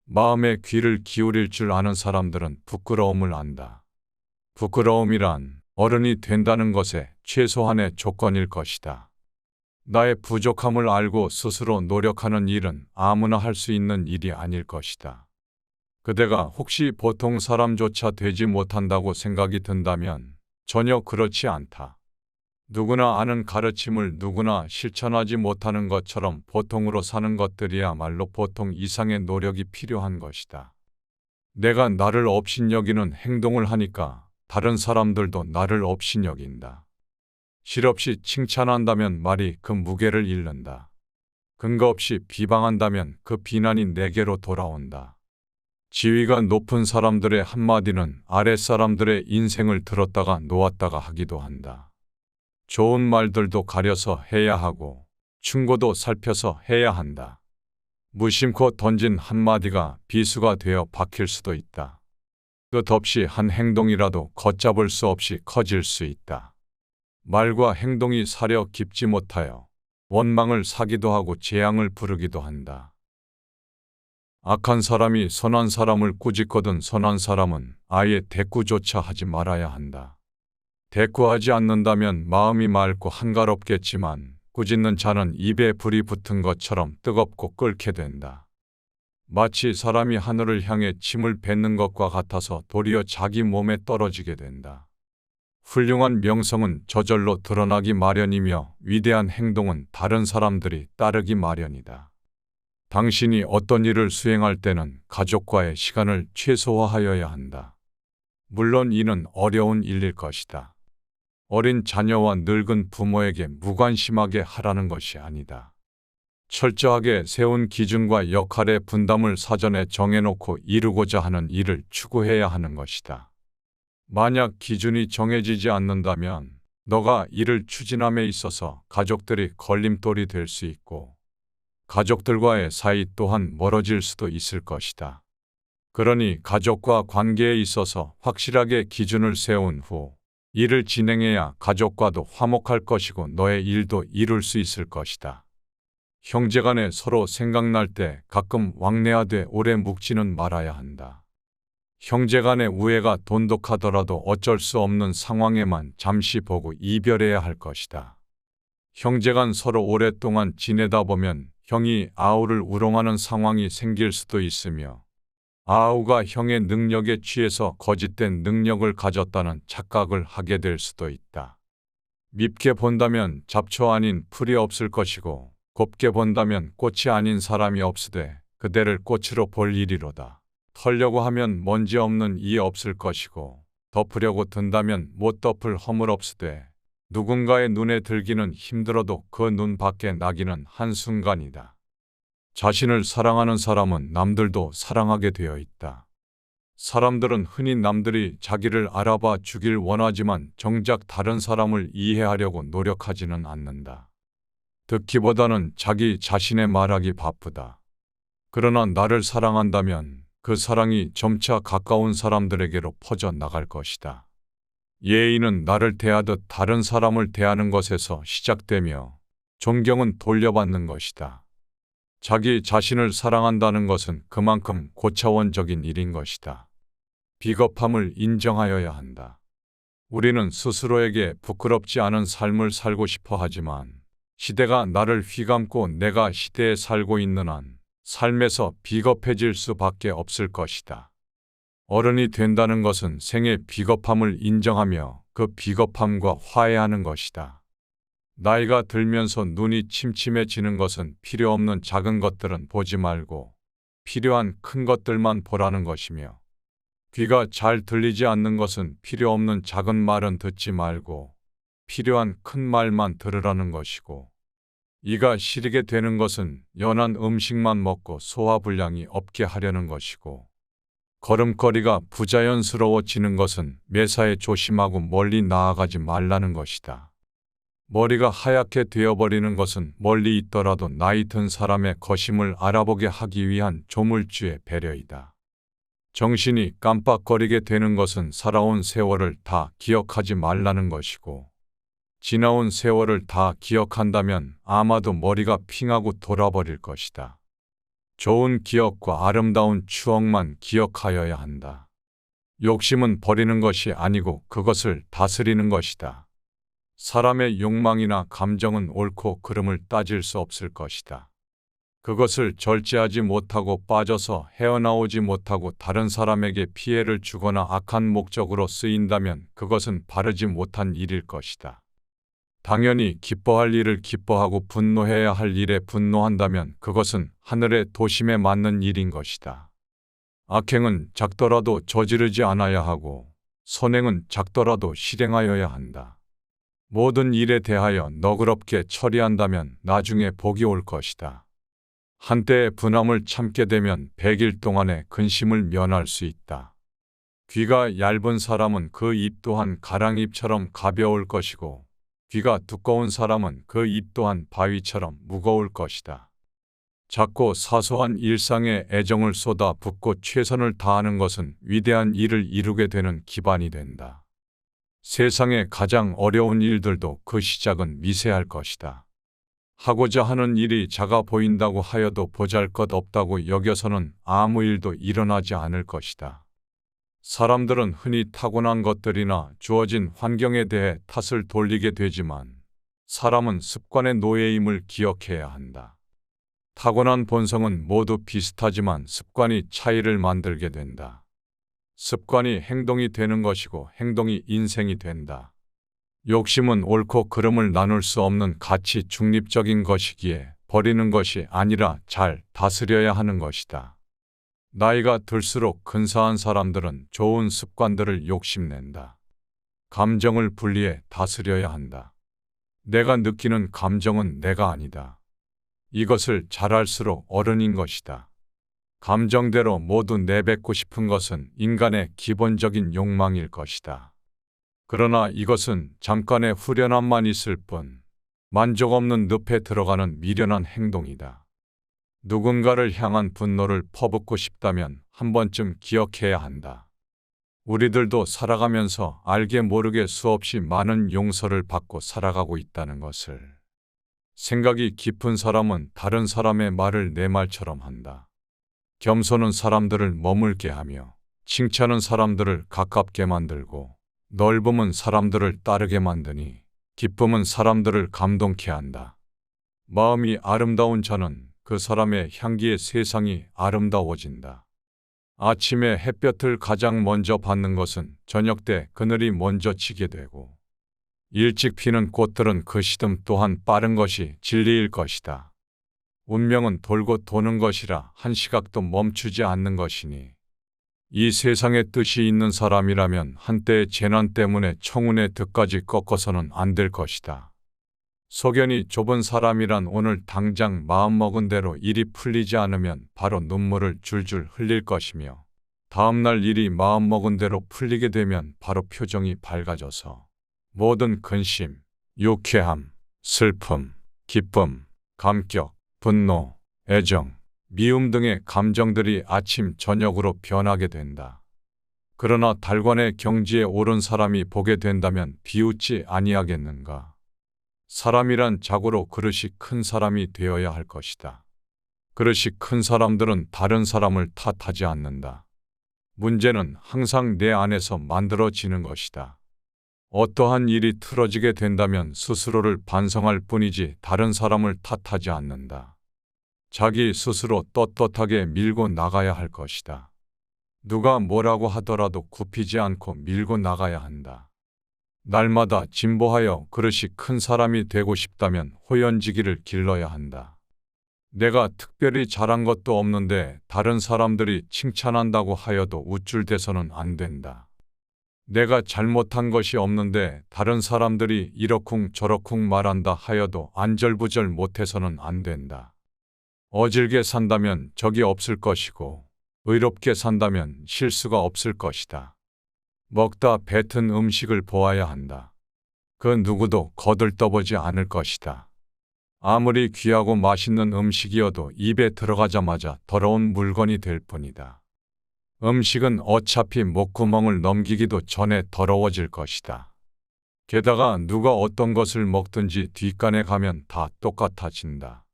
마음의 귀를 기울일 줄 아는 사람들은 부끄러움을 안다. 부끄러움이란 어른이 된다는 것의 최소한의 조건일 것이다. 나의 부족함을 알고 스스로 노력하는 일은 아무나 할 수 있는 일이 아닐 것이다. 그대가 혹시 보통 사람조차 되지 못한다고 생각이 든다면 전혀 그렇지 않다. 누구나 아는 가르침을 누구나 실천하지 못하는 것처럼 보통으로 사는 것들이야말로 보통 이상의 노력이 필요한 것이다. 내가 나를 업신여기는 행동을 하니까 다른 사람들도 나를 업신여긴다. 실없이 칭찬한다면 말이 그 무게를 잃는다. 근거 없이 비방한다면 그 비난이 내게로 돌아온다. 지위가 높은 사람들의 한마디는 아랫사람들의 인생을 들었다가 놓았다가 하기도 한다. 좋은 말들도 가려서 해야 하고 충고도 살펴서 해야 한다. 무심코 던진 한마디가 비수가 되어 박힐 수도 있다. 끝없이 한 행동이라도 걷잡을 수 없이 커질 수 있다. 말과 행동이 사려 깊지 못하여 원망을 사기도 하고 재앙을 부르기도 한다. 악한 사람이 선한 사람을 꾸짖거든 선한 사람은 아예 대꾸조차 하지 말아야 한다. 대꾸하지 않는다면 마음이 맑고 한가롭겠지만 꾸짖는 자는 입에 불이 붙은 것처럼 뜨겁고 끓게 된다. 마치 사람이 하늘을 향해 침을 뱉는 것과 같아서 도리어 자기 몸에 떨어지게 된다. 훌륭한 명성은 저절로 드러나기 마련이며 위대한 행동은 다른 사람들이 따르기 마련이다. 당신이 어떤 일을 수행할 때는 가족과의 시간을 최소화하여야 한다. 물론 이는 어려운 일일 것이다. 어린 자녀와 늙은 부모에게 무관심하게 하라는 것이 아니다. 철저하게 세운 기준과 역할의 분담을 사전에 정해놓고 이루고자 하는 일을 추구해야 하는 것이다. 만약 기준이 정해지지 않는다면 너가 이를 추진함에 있어서 가족들이 걸림돌이 될 수 있고 가족들과의 사이 또한 멀어질 수도 있을 것이다. 그러니 가족과 관계에 있어서 확실하게 기준을 세운 후 일을 진행해야 가족과도 화목할 것이고 너의 일도 이룰 수 있을 것이다. 형제간에 서로 생각날 때 가끔 왕래하되 오래 묵지는 말아야 한다. 형제간의 우애가 돈독하더라도 어쩔 수 없는 상황에만 잠시 보고 이별해야 할 것이다. 형제간 서로 오랫동안 지내다 보면 형이 아우를 우롱하는 상황이 생길 수도 있으며 아우가 형의 능력에 취해서 거짓된 능력을 가졌다는 착각을 하게 될 수도 있다. 밉게 본다면 잡초 아닌 풀이 없을 것이고 곱게 본다면 꽃이 아닌 사람이 없으되 그대를 꽃으로 볼 일이로다. 털려고 하면 먼지 없는 이 없을 것이고 덮으려고 든다면 못 덮을 허물 없으되 누군가의 눈에 들기는 힘들어도 그 눈 밖에 나기는 한순간이다. 자신을 사랑하는 사람은 남들도 사랑하게 되어 있다. 사람들은 흔히 남들이 자기를 알아봐 주길 원하지만 정작 다른 사람을 이해하려고 노력하지는 않는다. 듣기보다는 자기 자신의 말하기 바쁘다. 그러나 나를 사랑한다면 그 사랑이 점차 가까운 사람들에게로 퍼져 나갈 것이다. 예의는 나를 대하듯 다른 사람을 대하는 것에서 시작되며 존경은 돌려받는 것이다. 자기 자신을 사랑한다는 것은 그만큼 고차원적인 일인 것이다. 비겁함을 인정하여야 한다. 우리는 스스로에게 부끄럽지 않은 삶을 살고 싶어 하지만 시대가 나를 휘감고 내가 시대에 살고 있는 한 삶에서 비겁해질 수밖에 없을 것이다. 어른이 된다는 것은 생의 비겁함을 인정하며 그 비겁함과 화해하는 것이다. 나이가 들면서 눈이 침침해지는 것은 필요 없는 작은 것들은 보지 말고 필요한 큰 것들만 보라는 것이며 귀가 잘 들리지 않는 것은 필요 없는 작은 말은 듣지 말고 필요한 큰 말만 들으라는 것이고 이가 시리게 되는 것은 연한 음식만 먹고 소화불량이 없게 하려는 것이고 걸음걸이가 부자연스러워지는 것은 매사에 조심하고 멀리 나아가지 말라는 것이다. 머리가 하얗게 되어버리는 것은 멀리 있더라도 나이 든 사람의 거심을 알아보게 하기 위한 조물주의 배려이다. 정신이 깜빡거리게 되는 것은 살아온 세월을 다 기억하지 말라는 것이고 지나온 세월을 다 기억한다면 아마도 머리가 핑하고 돌아버릴 것이다. 좋은 기억과 아름다운 추억만 기억하여야 한다. 욕심은 버리는 것이 아니고 그것을 다스리는 것이다. 사람의 욕망이나 감정은 옳고 그름을 따질 수 없을 것이다. 그것을 절제하지 못하고 빠져서 헤어나오지 못하고 다른 사람에게 피해를 주거나 악한 목적으로 쓰인다면 그것은 바르지 못한 일일 것이다. 당연히 기뻐할 일을 기뻐하고 분노해야 할 일에 분노한다면 그것은 하늘의 도심에 맞는 일인 것이다. 악행은 작더라도 저지르지 않아야 하고 선행은 작더라도 실행하여야 한다. 모든 일에 대하여 너그럽게 처리한다면 나중에 복이 올 것이다. 한때의 분함을 참게 되면 100일 동안의 근심을 면할 수 있다. 귀가 얇은 사람은 그 입 또한 가랑잎처럼 가벼울 것이고 귀가 두꺼운 사람은 그 입 또한 바위처럼 무거울 것이다. 작고 사소한 일상에 애정을 쏟아 붓고 최선을 다하는 것은 위대한 일을 이루게 되는 기반이 된다. 세상의 가장 어려운 일들도 그 시작은 미세할 것이다. 하고자 하는 일이 작아 보인다고 하여도 보잘것없다고 여겨서는 아무 일도 일어나지 않을 것이다. 사람들은 흔히 타고난 것들이나 주어진 환경에 대해 탓을 돌리게 되지만 사람은 습관의 노예임을 기억해야 한다. 타고난 본성은 모두 비슷하지만 습관이 차이를 만들게 된다. 습관이 행동이 되는 것이고 행동이 인생이 된다. 욕심은 옳고 그름을 나눌 수 없는 가치 중립적인 것이기에 버리는 것이 아니라 잘 다스려야 하는 것이다. 나이가 들수록 근사한 사람들은 좋은 습관들을 욕심낸다. 감정을 분리해 다스려야 한다. 내가 느끼는 감정은 내가 아니다. 이것을 잘 알수록 어른인 것이다. 감정대로 모두 내뱉고 싶은 것은 인간의 기본적인 욕망일 것이다. 그러나 이것은 잠깐의 후련함만 있을 뿐 만족 없는 늪에 들어가는 미련한 행동이다. 누군가를 향한 분노를 퍼붓고 싶다면 한 번쯤 기억해야 한다. 우리들도 살아가면서 알게 모르게 수없이 많은 용서를 받고 살아가고 있다는 것을. 생각이 깊은 사람은 다른 사람의 말을 내 말처럼 한다. 겸손은 사람들을 머물게 하며 칭찬은 사람들을 가깝게 만들고 넓음은 사람들을 따르게 만드니 기쁨은 사람들을 감동케 한다. 마음이 아름다운 자는 그 사람의 향기에 세상이 아름다워진다. 아침에 햇볕을 가장 먼저 받는 것은 저녁 때 그늘이 먼저 지게 되고 일찍 피는 꽃들은 그 시듬 또한 빠른 것이 진리일 것이다. 운명은 돌고 도는 것이라 한 시각도 멈추지 않는 것이니 이 세상에 뜻이 있는 사람이라면 한때의 재난 때문에 청운의 득까지 꺾어서는 안 될 것이다. 소견이 좁은 사람이란 오늘 당장 마음먹은 대로 일이 풀리지 않으면 바로 눈물을 줄줄 흘릴 것이며 다음날 일이 마음먹은 대로 풀리게 되면 바로 표정이 밝아져서 모든 근심, 유쾌함, 슬픔, 기쁨, 감격, 분노, 애정, 미움 등의 감정들이 아침 저녁으로 변하게 된다. 그러나 달관의 경지에 오른 사람이 보게 된다면 비웃지 아니하겠는가. 사람이란 자고로 그릇이 큰 사람이 되어야 할 것이다. 그릇이 큰 사람들은 다른 사람을 탓하지 않는다. 문제는 항상 내 안에서 만들어지는 것이다. 어떠한 일이 틀어지게 된다면 스스로를 반성할 뿐이지 다른 사람을 탓하지 않는다. 자기 스스로 떳떳하게 밀고 나가야 할 것이다. 누가 뭐라고 하더라도 굽히지 않고 밀고 나가야 한다. 날마다 진보하여 그릇이 큰 사람이 되고 싶다면 호연지기를 길러야 한다. 내가 특별히 잘한 것도 없는데 다른 사람들이 칭찬한다고 하여도 우쭐대서는 안 된다. 내가 잘못한 것이 없는데 다른 사람들이 이러쿵 저러쿵 말한다 하여도 안절부절 못해서는 안 된다. 어질게 산다면 적이 없을 것이고 의롭게 산다면 실수가 없을 것이다. 먹다 뱉은 음식을 보아야 한다. 그 누구도 거들떠보지 않을 것이다. 아무리 귀하고 맛있는 음식이어도 입에 들어가자마자 더러운 물건이 될 뿐이다. 음식은 어차피 목구멍을 넘기기도 전에 더러워질 것이다. 게다가 누가 어떤 것을 먹든지 뒷간에 가면 다 똑같아진다.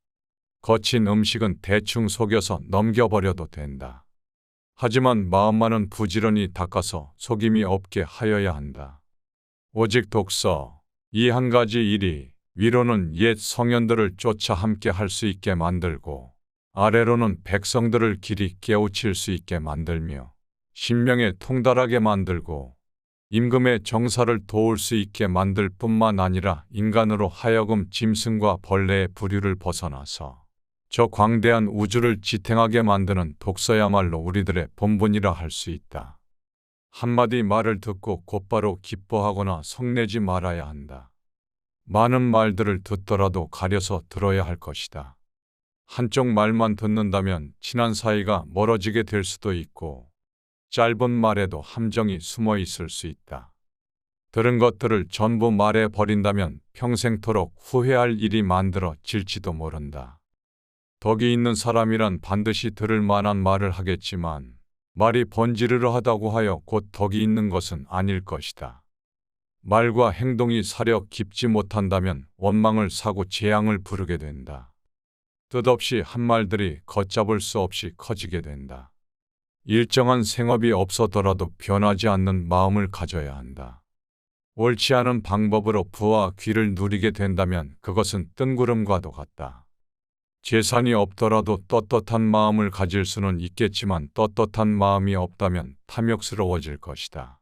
거친 음식은 대충 속여서 넘겨버려도 된다. 하지만 마음만은 부지런히 닦아서 속임이 없게 하여야 한다. 오직 독서, 이 한 가지 일이 위로는 옛 성현들을 쫓아 함께 할 수 있게 만들고 아래로는 백성들을 길이 깨우칠 수 있게 만들며 신명에 통달하게 만들고 임금의 정사를 도울 수 있게 만들 뿐만 아니라 인간으로 하여금 짐승과 벌레의 부류를 벗어나서 저 광대한 우주를 지탱하게 만드는 독서야말로 우리들의 본분이라 할 수 있다. 한마디 말을 듣고 곧바로 기뻐하거나 성내지 말아야 한다. 많은 말들을 듣더라도 가려서 들어야 할 것이다. 한쪽 말만 듣는다면 친한 사이가 멀어지게 될 수도 있고 짧은 말에도 함정이 숨어 있을 수 있다. 들은 것들을 전부 말해 버린다면 평생토록 후회할 일이 만들어질지도 모른다. 덕이 있는 사람이란 반드시 들을 만한 말을 하겠지만 말이 번지르르 하다고 하여 곧 덕이 있는 것은 아닐 것이다. 말과 행동이 사려 깊지 못한다면 원망을 사고 재앙을 부르게 된다. 뜻없이 한 말들이 걷잡을 수 없이 커지게 된다. 일정한 생업이 없어더라도 변하지 않는 마음을 가져야 한다. 옳지 않은 방법으로 부와 귀를 누리게 된다면 그것은 뜬구름과도 같다. 재산이 없더라도 떳떳한 마음을 가질 수는 있겠지만 떳떳한 마음이 없다면 탐욕스러워질 것이다.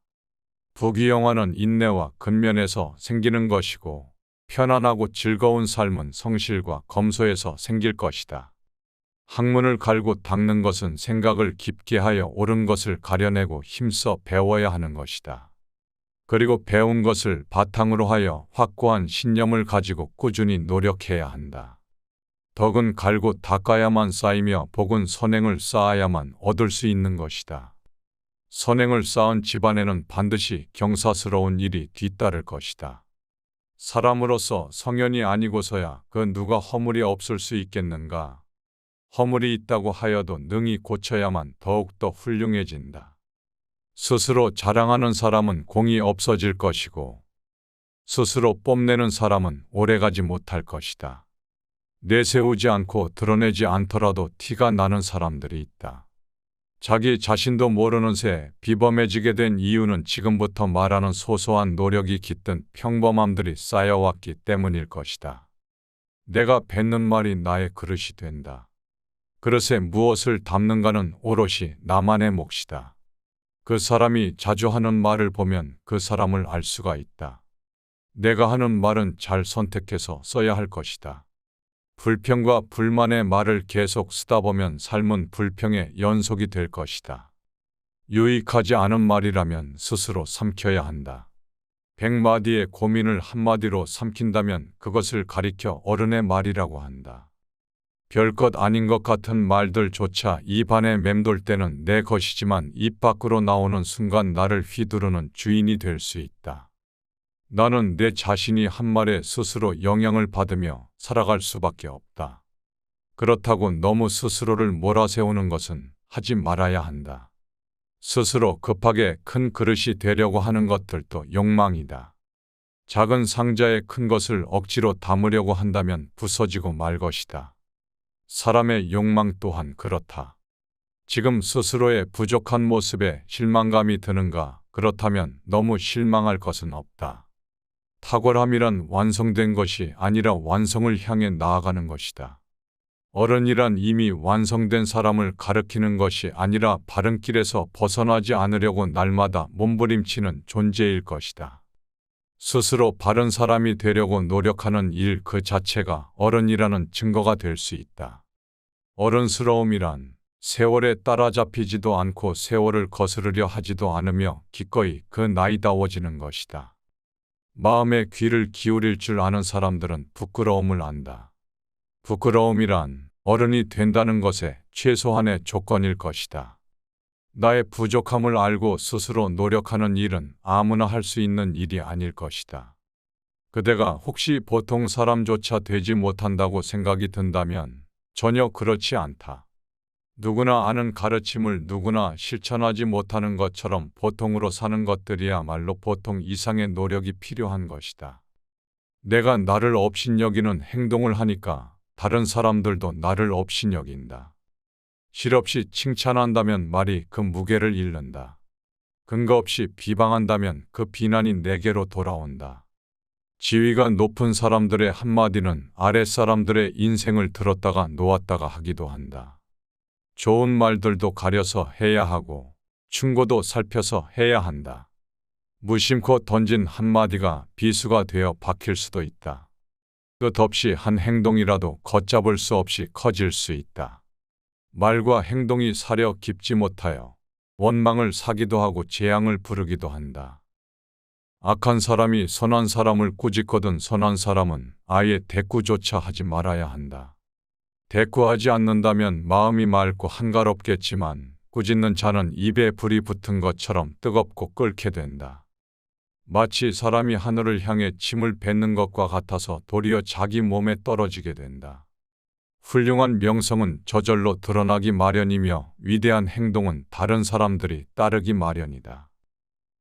부귀영화는 인내와 근면에서 생기는 것이고 편안하고 즐거운 삶은 성실과 검소에서 생길 것이다. 학문을 갈고 닦는 것은 생각을 깊게 하여 옳은 것을 가려내고 힘써 배워야 하는 것이다. 그리고 배운 것을 바탕으로 하여 확고한 신념을 가지고 꾸준히 노력해야 한다. 덕은 갈고 닦아야만 쌓이며 복은 선행을 쌓아야만 얻을 수 있는 것이다. 선행을 쌓은 집안에는 반드시 경사스러운 일이 뒤따를 것이다. 사람으로서 성현이 아니고서야 그 누가 허물이 없을 수 있겠는가. 허물이 있다고 하여도 능히 고쳐야만 더욱더 훌륭해진다. 스스로 자랑하는 사람은 공이 없어질 것이고 스스로 뽐내는 사람은 오래가지 못할 것이다. 내세우지 않고 드러내지 않더라도 티가 나는 사람들이 있다. 자기 자신도 모르는 새 비범해지게 된 이유는 지금부터 말하는 소소한 노력이 깃든 평범함들이 쌓여왔기 때문일 것이다. 내가 뱉는 말이 나의 그릇이 된다. 그릇에 무엇을 담는가는 오롯이 나만의 몫이다. 그 사람이 자주 하는 말을 보면 그 사람을 알 수가 있다. 내가 하는 말은 잘 선택해서 써야 할 것이다. 불평과 불만의 말을 계속 쓰다 보면 삶은 불평의 연속이 될 것이다. 유익하지 않은 말이라면 스스로 삼켜야 한다. 100마디의 고민을 한마디로 삼킨다면 그것을 가리켜 어른의 말이라고 한다. 별것 아닌 것 같은 말들조차 입 안에 맴돌 때는 내 것이지만 입 밖으로 나오는 순간 나를 휘두르는 주인이 될 수 있다. 나는 내 자신이 한 말에 스스로 영향을 받으며 살아갈 수밖에 없다. 그렇다고 너무 스스로를 몰아세우는 것은 하지 말아야 한다. 스스로 급하게 큰 그릇이 되려고 하는 것들도 욕망이다. 작은 상자에 큰 것을 억지로 담으려고 한다면 부서지고 말 것이다. 사람의 욕망 또한 그렇다. 지금 스스로의 부족한 모습에 실망감이 드는가? 그렇다면 너무 실망할 것은 없다. 탁월함이란 완성된 것이 아니라 완성을 향해 나아가는 것이다. 어른이란 이미 완성된 사람을 가리키는 것이 아니라 바른 길에서 벗어나지 않으려고 날마다 몸부림치는 존재일 것이다. 스스로 바른 사람이 되려고 노력하는 일 그 자체가 어른이라는 증거가 될 수 있다. 어른스러움이란 세월에 따라잡히지도 않고 세월을 거스르려 하지도 않으며 기꺼이 그 나이다워지는 것이다. 마음의 귀를 기울일 줄 아는 사람들은 부끄러움을 안다. 부끄러움이란 어른이 된다는 것의 최소한의 조건일 것이다. 나의 부족함을 알고 스스로 노력하는 일은 아무나 할 수 있는 일이 아닐 것이다. 그대가 혹시 보통 사람조차 되지 못한다고 생각이 든다면 전혀 그렇지 않다. 누구나 아는 가르침을 누구나 실천하지 못하는 것처럼 보통으로 사는 것들이야말로 보통 이상의 노력이 필요한 것이다. 내가 나를 업신여기는 행동을 하니까 다른 사람들도 나를 업신여긴다. 실없이 칭찬한다면 말이 그 무게를 잃는다. 근거 없이 비방한다면 그 비난이 내게로 돌아온다. 지위가 높은 사람들의 한마디는 아랫사람들의 인생을 들었다가 놓았다가 하기도 한다. 좋은 말들도 가려서 해야 하고 충고도 살펴서 해야 한다. 무심코 던진 한마디가 비수가 되어 박힐 수도 있다. 끝없이 한 행동이라도 걷잡을 수 없이 커질 수 있다. 말과 행동이 사려 깊지 못하여 원망을 사기도 하고 재앙을 부르기도 한다. 악한 사람이 선한 사람을 꾸짖거든 선한 사람은 아예 대꾸조차 하지 말아야 한다. 대꾸하지 않는다면 마음이 맑고 한가롭겠지만 꾸짖는 자는 입에 불이 붙은 것처럼 뜨겁고 끓게 된다. 마치 사람이 하늘을 향해 침을 뱉는 것과 같아서 도리어 자기 몸에 떨어지게 된다. 훌륭한 명성은 저절로 드러나기 마련이며 위대한 행동은 다른 사람들이 따르기 마련이다.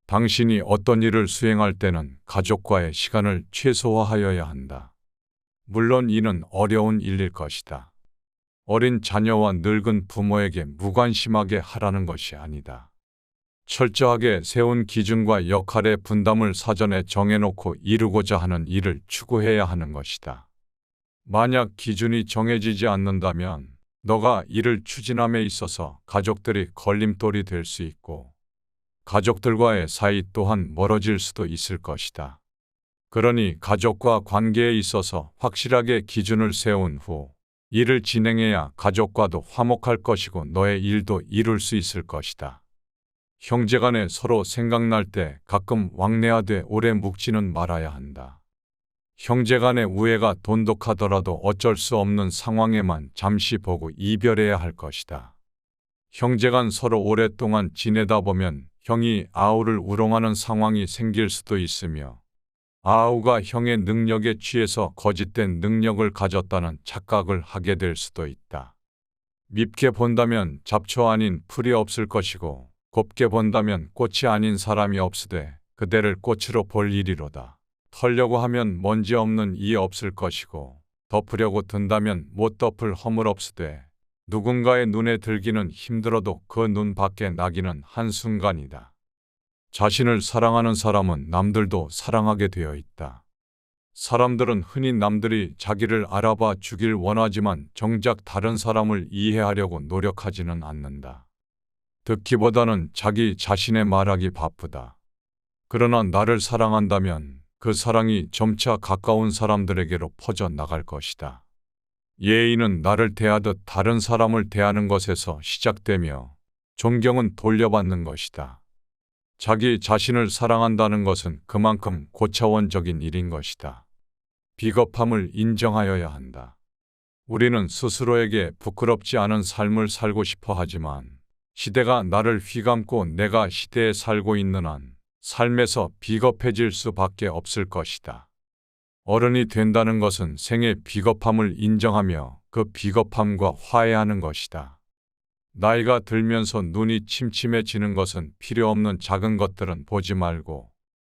당신이 어떤 일을 수행할 때는 가족과의 시간을 최소화하여야 한다. 물론 이는 어려운 일일 것이다. 어린 자녀와 늙은 부모에게 무관심하게 하라는 것이 아니다. 철저하게 세운 기준과 역할의 분담을 사전에 정해놓고 이루고자 하는 일을 추구해야 하는 것이다. 만약 기준이 정해지지 않는다면 너가 이를 추진함에 있어서 가족들이 걸림돌이 될 수 있고 가족들과의 사이 또한 멀어질 수도 있을 것이다. 그러니 가족과 관계에 있어서 확실하게 기준을 세운 후 일을 진행해야 가족과도 화목할 것이고 너의 일도 이룰 수 있을 것이다. 형제간에 서로 생각날 때 가끔 왕래하되 오래 묵지는 말아야 한다. 형제간의 우애가 돈독하더라도 어쩔 수 없는 상황에만 잠시 보고 이별해야 할 것이다. 형제간 서로 오랫동안 지내다 보면 형이 아우를 우롱하는 상황이 생길 수도 있으며 아우가 형의 능력에 취해서 거짓된 능력을 가졌다는 착각을 하게 될 수도 있다. 밉게 본다면 잡초 아닌 풀이 없을 것이고 곱게 본다면 꽃이 아닌 사람이 없으되 그대를 꽃으로 볼 일이로다. 털려고 하면 먼지 없는 이 없을 것이고 덮으려고 든다면 못 덮을 허물 없으되 누군가의 눈에 들기는 힘들어도 그 눈 밖에 나기는 한순간이다. 자신을 사랑하는 사람은 남들도 사랑하게 되어 있다. 사람들은 흔히 남들이 자기를 알아봐 주길 원하지만 정작 다른 사람을 이해하려고 노력하지는 않는다. 듣기보다는 자기 자신의 말하기 바쁘다. 그러나 나를 사랑한다면 그 사랑이 점차 가까운 사람들에게로 퍼져 나갈 것이다. 예의는 나를 대하듯 다른 사람을 대하는 것에서 시작되며 존경은 돌려받는 것이다. 자기 자신을 사랑한다는 것은 그만큼 고차원적인 일인 것이다. 비겁함을 인정하여야 한다. 우리는 스스로에게 부끄럽지 않은 삶을 살고 싶어 하지만 시대가 나를 휘감고 내가 시대에 살고 있는 한 삶에서 비겁해질 수밖에 없을 것이다. 어른이 된다는 것은 생의 비겁함을 인정하며 그 비겁함과 화해하는 것이다. 나이가 들면서 눈이 침침해지는 것은 필요 없는 작은 것들은 보지 말고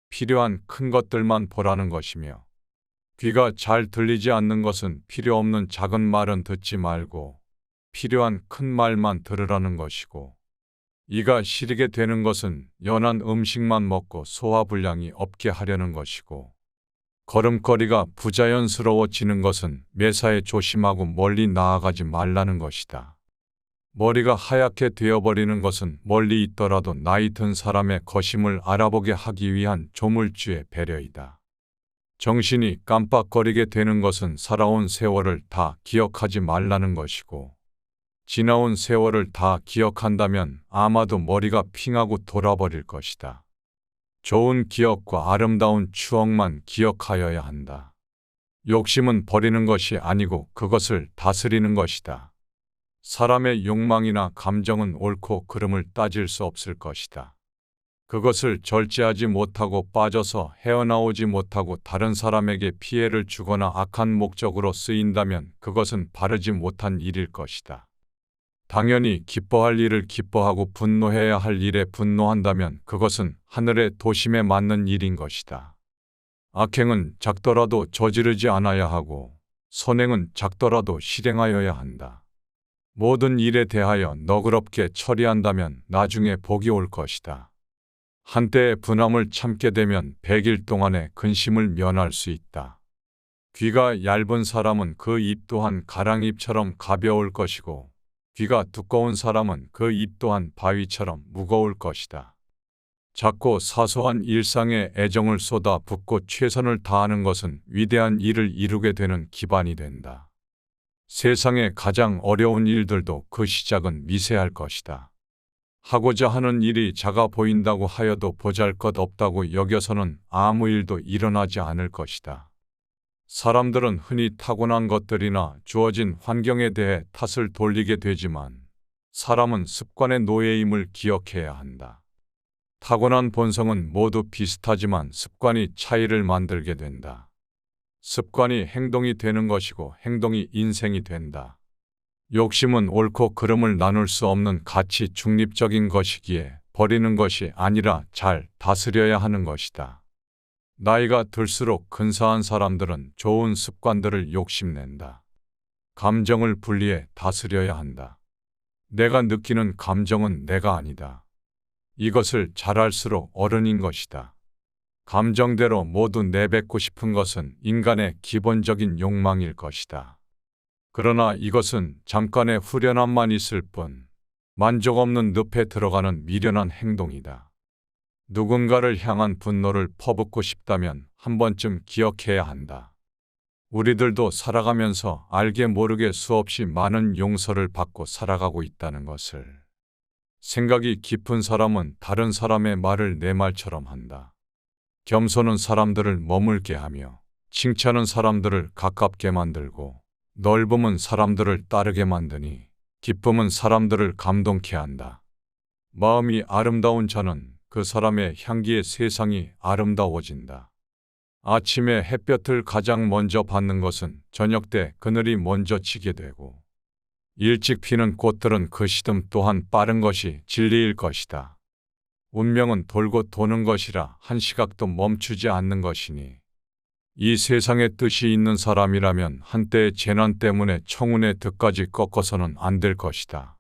필요한 큰 것들만 보라는 것이며 귀가 잘 들리지 않는 것은 필요 없는 작은 말은 듣지 말고 필요한 큰 말만 들으라는 것이고 이가 시리게 되는 것은 연한 음식만 먹고 소화불량이 없게 하려는 것이고 걸음걸이가 부자연스러워지는 것은 매사에 조심하고 멀리 나아가지 말라는 것이다. 머리가 하얗게 되어버리는 것은 멀리 있더라도 나이 든 사람의 거심을 알아보게 하기 위한 조물주의 배려이다. 정신이 깜빡거리게 되는 것은 살아온 세월을 다 기억하지 말라는 것이고 지나온 세월을 다 기억한다면 아마도 머리가 핑하고 돌아버릴 것이다. 좋은 기억과 아름다운 추억만 기억하여야 한다. 욕심은 버리는 것이 아니고 그것을 다스리는 것이다. 사람의 욕망이나 감정은 옳고 그름을 따질 수 없을 것이다. 그것을 절제하지 못하고 빠져서 헤어나오지 못하고 다른 사람에게 피해를 주거나 악한 목적으로 쓰인다면 그것은 바르지 못한 일일 것이다. 당연히 기뻐할 일을 기뻐하고 분노해야 할 일에 분노한다면 그것은 하늘의 도심에 맞는 일인 것이다. 악행은 작더라도 저지르지 않아야 하고 선행은 작더라도 실행하여야 한다. 모든 일에 대하여 너그럽게 처리한다면 나중에 복이 올 것이다. 한때의 분함을 참게 되면 100일 동안의 근심을 면할 수 있다. 귀가 얇은 사람은 그 입 또한 가랑잎처럼 가벼울 것이고 귀가 두꺼운 사람은 그 입 또한 바위처럼 무거울 것이다. 작고 사소한 일상에 애정을 쏟아 붓고 최선을 다하는 것은 위대한 일을 이루게 되는 기반이 된다. 세상의 가장 어려운 일들도 그 시작은 미세할 것이다. 하고자 하는 일이 작아 보인다고 하여도 보잘것없다고 여겨서는 아무 일도 일어나지 않을 것이다. 사람들은 흔히 타고난 것들이나 주어진 환경에 대해 탓을 돌리게 되지만 사람은 습관의 노예임을 기억해야 한다. 타고난 본성은 모두 비슷하지만 습관이 차이를 만들게 된다. 습관이 행동이 되는 것이고 행동이 인생이 된다. 욕심은 옳고 그름을 나눌 수 없는 가치 중립적인 것이기에 버리는 것이 아니라 잘 다스려야 하는 것이다. 나이가 들수록 근사한 사람들은 좋은 습관들을 욕심낸다. 감정을 분리해 다스려야 한다. 내가 느끼는 감정은 내가 아니다. 이것을 잘 알수록 어른인 것이다. 감정대로 모두 내뱉고 싶은 것은 인간의 기본적인 욕망일 것이다. 그러나 이것은 잠깐의 후련함만 있을 뿐 만족 없는 늪에 들어가는 미련한 행동이다. 누군가를 향한 분노를 퍼붓고 싶다면 한 번쯤 기억해야 한다. 우리들도 살아가면서 알게 모르게 수없이 많은 용서를 받고 살아가고 있다는 것을. 생각이 깊은 사람은 다른 사람의 말을 내 말처럼 한다. 겸손은 사람들을 머물게 하며 칭찬은 사람들을 가깝게 만들고 넓음은 사람들을 따르게 만드니 기쁨은 사람들을 감동케 한다. 마음이 아름다운 자는 그 사람의 향기에 세상이 아름다워진다. 아침에 햇볕을 가장 먼저 받는 것은 저녁 때 그늘이 먼저 지게 되고 일찍 피는 꽃들은 그 시듬 또한 빠른 것이 진리일 것이다. 운명은 돌고 도는 것이라 한 시각도 멈추지 않는 것이니 이 세상에 뜻이 있는 사람이라면 한때의 재난 때문에 청운의 득까지 꺾어서는 안 될 것이다.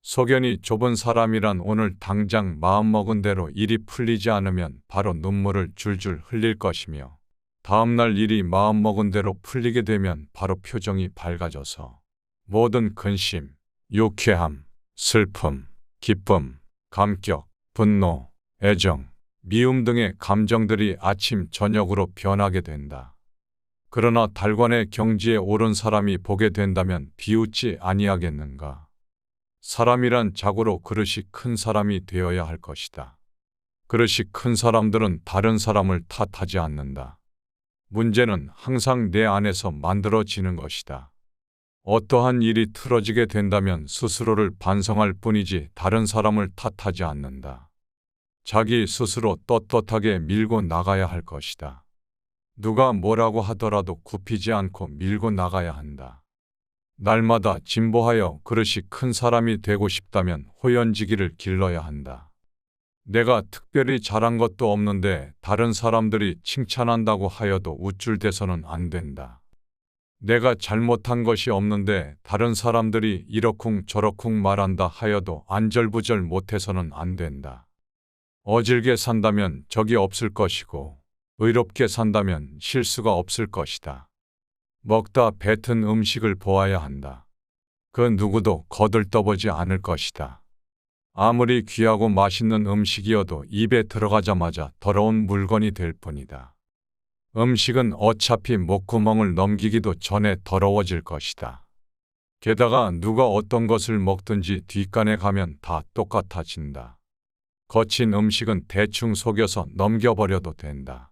소견이 좁은 사람이란 오늘 당장 마음먹은 대로 일이 풀리지 않으면 바로 눈물을 줄줄 흘릴 것이며 다음날 일이 마음먹은 대로 풀리게 되면 바로 표정이 밝아져서 모든 근심, 유쾌함, 슬픔, 기쁨, 감격, 분노, 애정, 미움 등의 감정들이 아침 저녁으로 변하게 된다. 그러나 달관의 경지에 오른 사람이 보게 된다면 비웃지 아니하겠는가. 사람이란 자고로 그릇이 큰 사람이 되어야 할 것이다. 그릇이 큰 사람들은 다른 사람을 탓하지 않는다. 문제는 항상 내 안에서 만들어지는 것이다. 어떠한 일이 틀어지게 된다면 스스로를 반성할 뿐이지 다른 사람을 탓하지 않는다. 자기 스스로 떳떳하게 밀고 나가야 할 것이다. 누가 뭐라고 하더라도 굽히지 않고 밀고 나가야 한다. 날마다 진보하여 그릇이 큰 사람이 되고 싶다면 호연지기를 길러야 한다. 내가 특별히 잘한 것도 없는데 다른 사람들이 칭찬한다고 하여도 우쭐대서는 안 된다. 내가 잘못한 것이 없는데 다른 사람들이 이러쿵 저러쿵 말한다 하여도 안절부절 못해서는 안 된다. 어질게 산다면 적이 없을 것이고 의롭게 산다면 실수가 없을 것이다. 먹다 뱉은 음식을 보아야 한다. 그 누구도 거들떠보지 않을 것이다. 아무리 귀하고 맛있는 음식이어도 입에 들어가자마자 더러운 물건이 될 뿐이다. 음식은 어차피 목구멍을 넘기기도 전에 더러워질 것이다. 게다가 누가 어떤 것을 먹든지 뒷간에 가면 다 똑같아진다. 거친 음식은 대충 속여서 넘겨버려도 된다.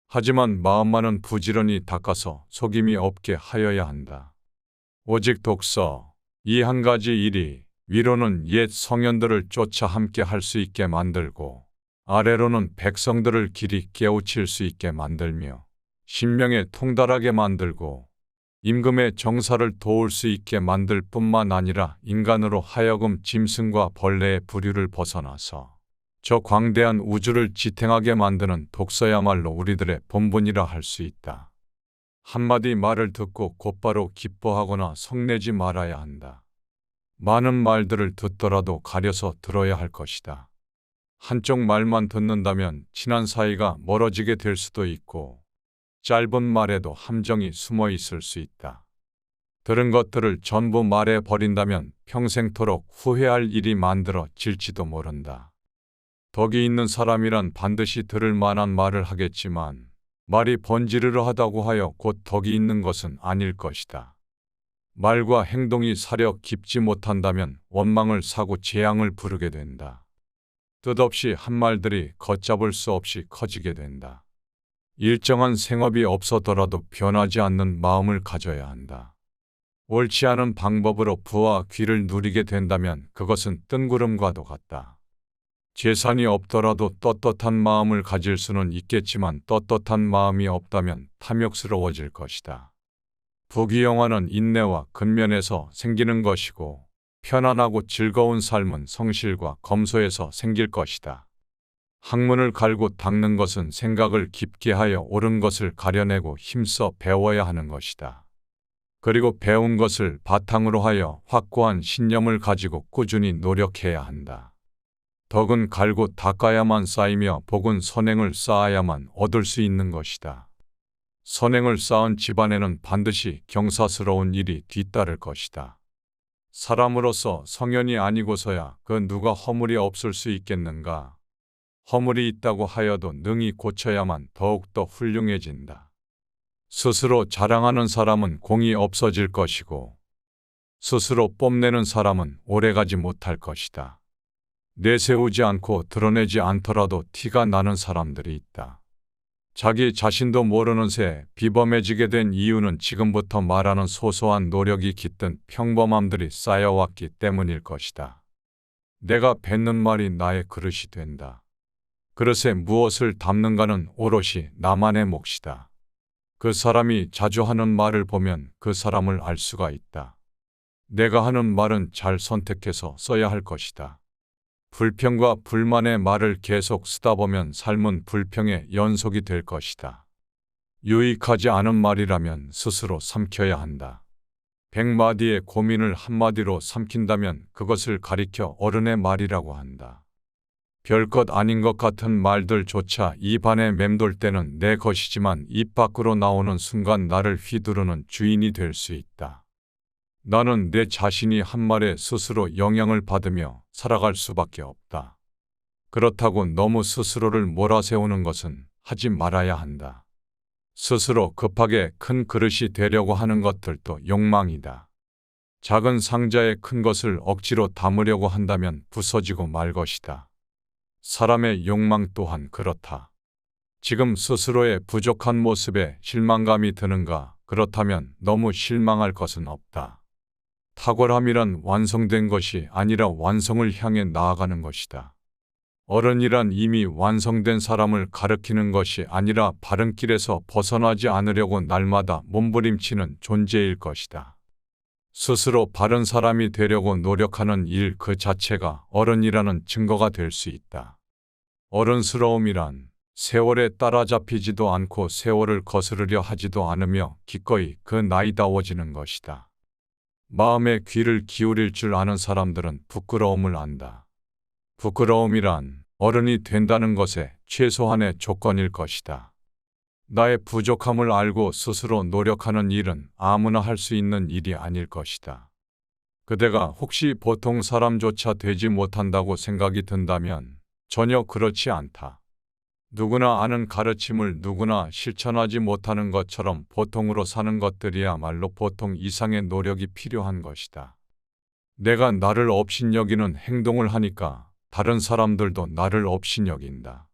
하지만 마음만은 부지런히 닦아서 속임이 없게 하여야 한다. 오직 독서, 이 한 가지 일이 위로는 옛 성현들을 쫓아 함께 할 수 있게 만들고 아래로는 백성들을 길이 깨우칠 수 있게 만들며 신명에 통달하게 만들고 임금의 정사를 도울 수 있게 만들 뿐만 아니라 인간으로 하여금 짐승과 벌레의 부류를 벗어나서 저 광대한 우주를 지탱하게 만드는 독서야말로 우리들의 본분이라 할 수 있다. 한마디 말을 듣고 곧바로 기뻐하거나 성내지 말아야 한다. 많은 말들을 듣더라도 가려서 들어야 할 것이다. 한쪽 말만 듣는다면 친한 사이가 멀어지게 될 수도 있고 짧은 말에도 함정이 숨어 있을 수 있다. 들은 것들을 전부 말해 버린다면 평생토록 후회할 일이 만들어질지도 모른다. 덕이 있는 사람이란 반드시 들을 만한 말을 하겠지만 말이 번지르르 하다고 하여 곧 덕이 있는 것은 아닐 것이다. 말과 행동이 사려 깊지 못한다면 원망을 사고 재앙을 부르게 된다. 뜻없이 한 말들이 걷잡을 수 없이 커지게 된다. 일정한 생업이 없어더라도 변하지 않는 마음을 가져야 한다. 옳지 않은 방법으로 부와 귀를 누리게 된다면 그것은 뜬구름과도 같다. 재산이 없더라도 떳떳한 마음을 가질 수는 있겠지만 떳떳한 마음이 없다면 탐욕스러워질 것이다. 부귀영화는 인내와 근면에서 생기는 것이고 편안하고 즐거운 삶은 성실과 검소에서 생길 것이다. 학문을 갈고 닦는 것은 생각을 깊게 하여 옳은 것을 가려내고 힘써 배워야 하는 것이다. 그리고 배운 것을 바탕으로 하여 확고한 신념을 가지고 꾸준히 노력해야 한다. 덕은 갈고 닦아야만 쌓이며 복은 선행을 쌓아야만 얻을 수 있는 것이다. 선행을 쌓은 집안에는 반드시 경사스러운 일이 뒤따를 것이다. 사람으로서 성현이 아니고서야 그 누가 허물이 없을 수 있겠는가. 허물이 있다고 하여도 능히 고쳐야만 더욱더 훌륭해진다. 스스로 자랑하는 사람은 공이 없어질 것이고 스스로 뽐내는 사람은 오래가지 못할 것이다. 내세우지 않고 드러내지 않더라도 티가 나는 사람들이 있다. 자기 자신도 모르는 새 비범해지게 된 이유는 지금부터 말하는 소소한 노력이 깃든 평범함들이 쌓여왔기 때문일 것이다. 내가 뱉는 말이 나의 그릇이 된다. 그릇에 무엇을 담는가는 오롯이 나만의 몫이다. 그 사람이 자주 하는 말을 보면 그 사람을 알 수가 있다. 내가 하는 말은 잘 선택해서 써야 할 것이다. 불평과 불만의 말을 계속 쓰다 보면 삶은 불평의 연속이 될 것이다. 유익하지 않은 말이라면 스스로 삼켜야 한다. 100마디의 고민을 한마디로 삼킨다면 그것을 가리켜 어른의 말이라고 한다. 별것 아닌 것 같은 말들조차 입안에 맴돌 때는 내 것이지만 입 밖으로 나오는 순간 나를 휘두르는 주인이 될 수 있다. 나는 내 자신이 한 말에 스스로 영향을 받으며 살아갈 수밖에 없다. 그렇다고 너무 스스로를 몰아세우는 것은 하지 말아야 한다. 스스로 급하게 큰 그릇이 되려고 하는 것들도 욕망이다. 작은 상자에 큰 것을 억지로 담으려고 한다면 부서지고 말 것이다. 사람의 욕망 또한 그렇다. 지금 스스로의 부족한 모습에 실망감이 드는가? 그렇다면 너무 실망할 것은 없다. 탁월함이란 완성된 것이 아니라 완성을 향해 나아가는 것이다. 어른이란 이미 완성된 사람을 가리키는 것이 아니라 바른 길에서 벗어나지 않으려고 날마다 몸부림치는 존재일 것이다. 스스로 바른 사람이 되려고 노력하는 일 그 자체가 어른이라는 증거가 될 수 있다. 어른스러움이란 세월에 따라잡히지도 않고 세월을 거스르려 하지도 않으며 기꺼이 그 나이다워지는 것이다. 마음의 귀를 기울일 줄 아는 사람들은 부끄러움을 안다. 부끄러움이란 어른이 된다는 것의 최소한의 조건일 것이다. 나의 부족함을 알고 스스로 노력하는 일은 아무나 할 수 있는 일이 아닐 것이다. 그대가 혹시 보통 사람조차 되지 못한다고 생각이 든다면 전혀 그렇지 않다. 누구나 아는 가르침을 누구나 실천하지 못하는 것처럼 보통으로 사는 것들이야말로 보통 이상의 노력이 필요한 것이다. 내가 나를 업신여기는 행동을 하니까 다른 사람들도 나를 업신여긴다.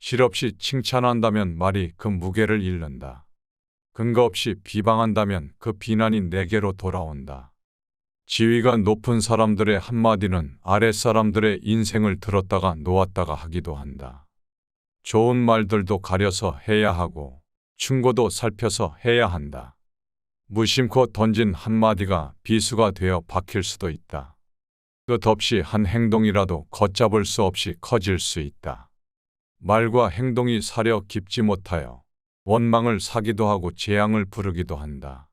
실없이 칭찬한다면 말이 그 무게를 잃는다. 근거 없이 비방한다면 그 비난이 내게로 돌아온다. 지위가 높은 사람들의 한마디는 아랫사람들의 인생을 들었다가 놓았다가 하기도 한다. 좋은 말들도 가려서 해야 하고 충고도 살펴서 해야 한다. 무심코 던진 한마디가 비수가 되어 박힐 수도 있다. 끝없이 한 행동이라도 걷잡을 수 없이 커질 수 있다. 말과 행동이 사려 깊지 못하여 원망을 사기도 하고 재앙을 부르기도 한다.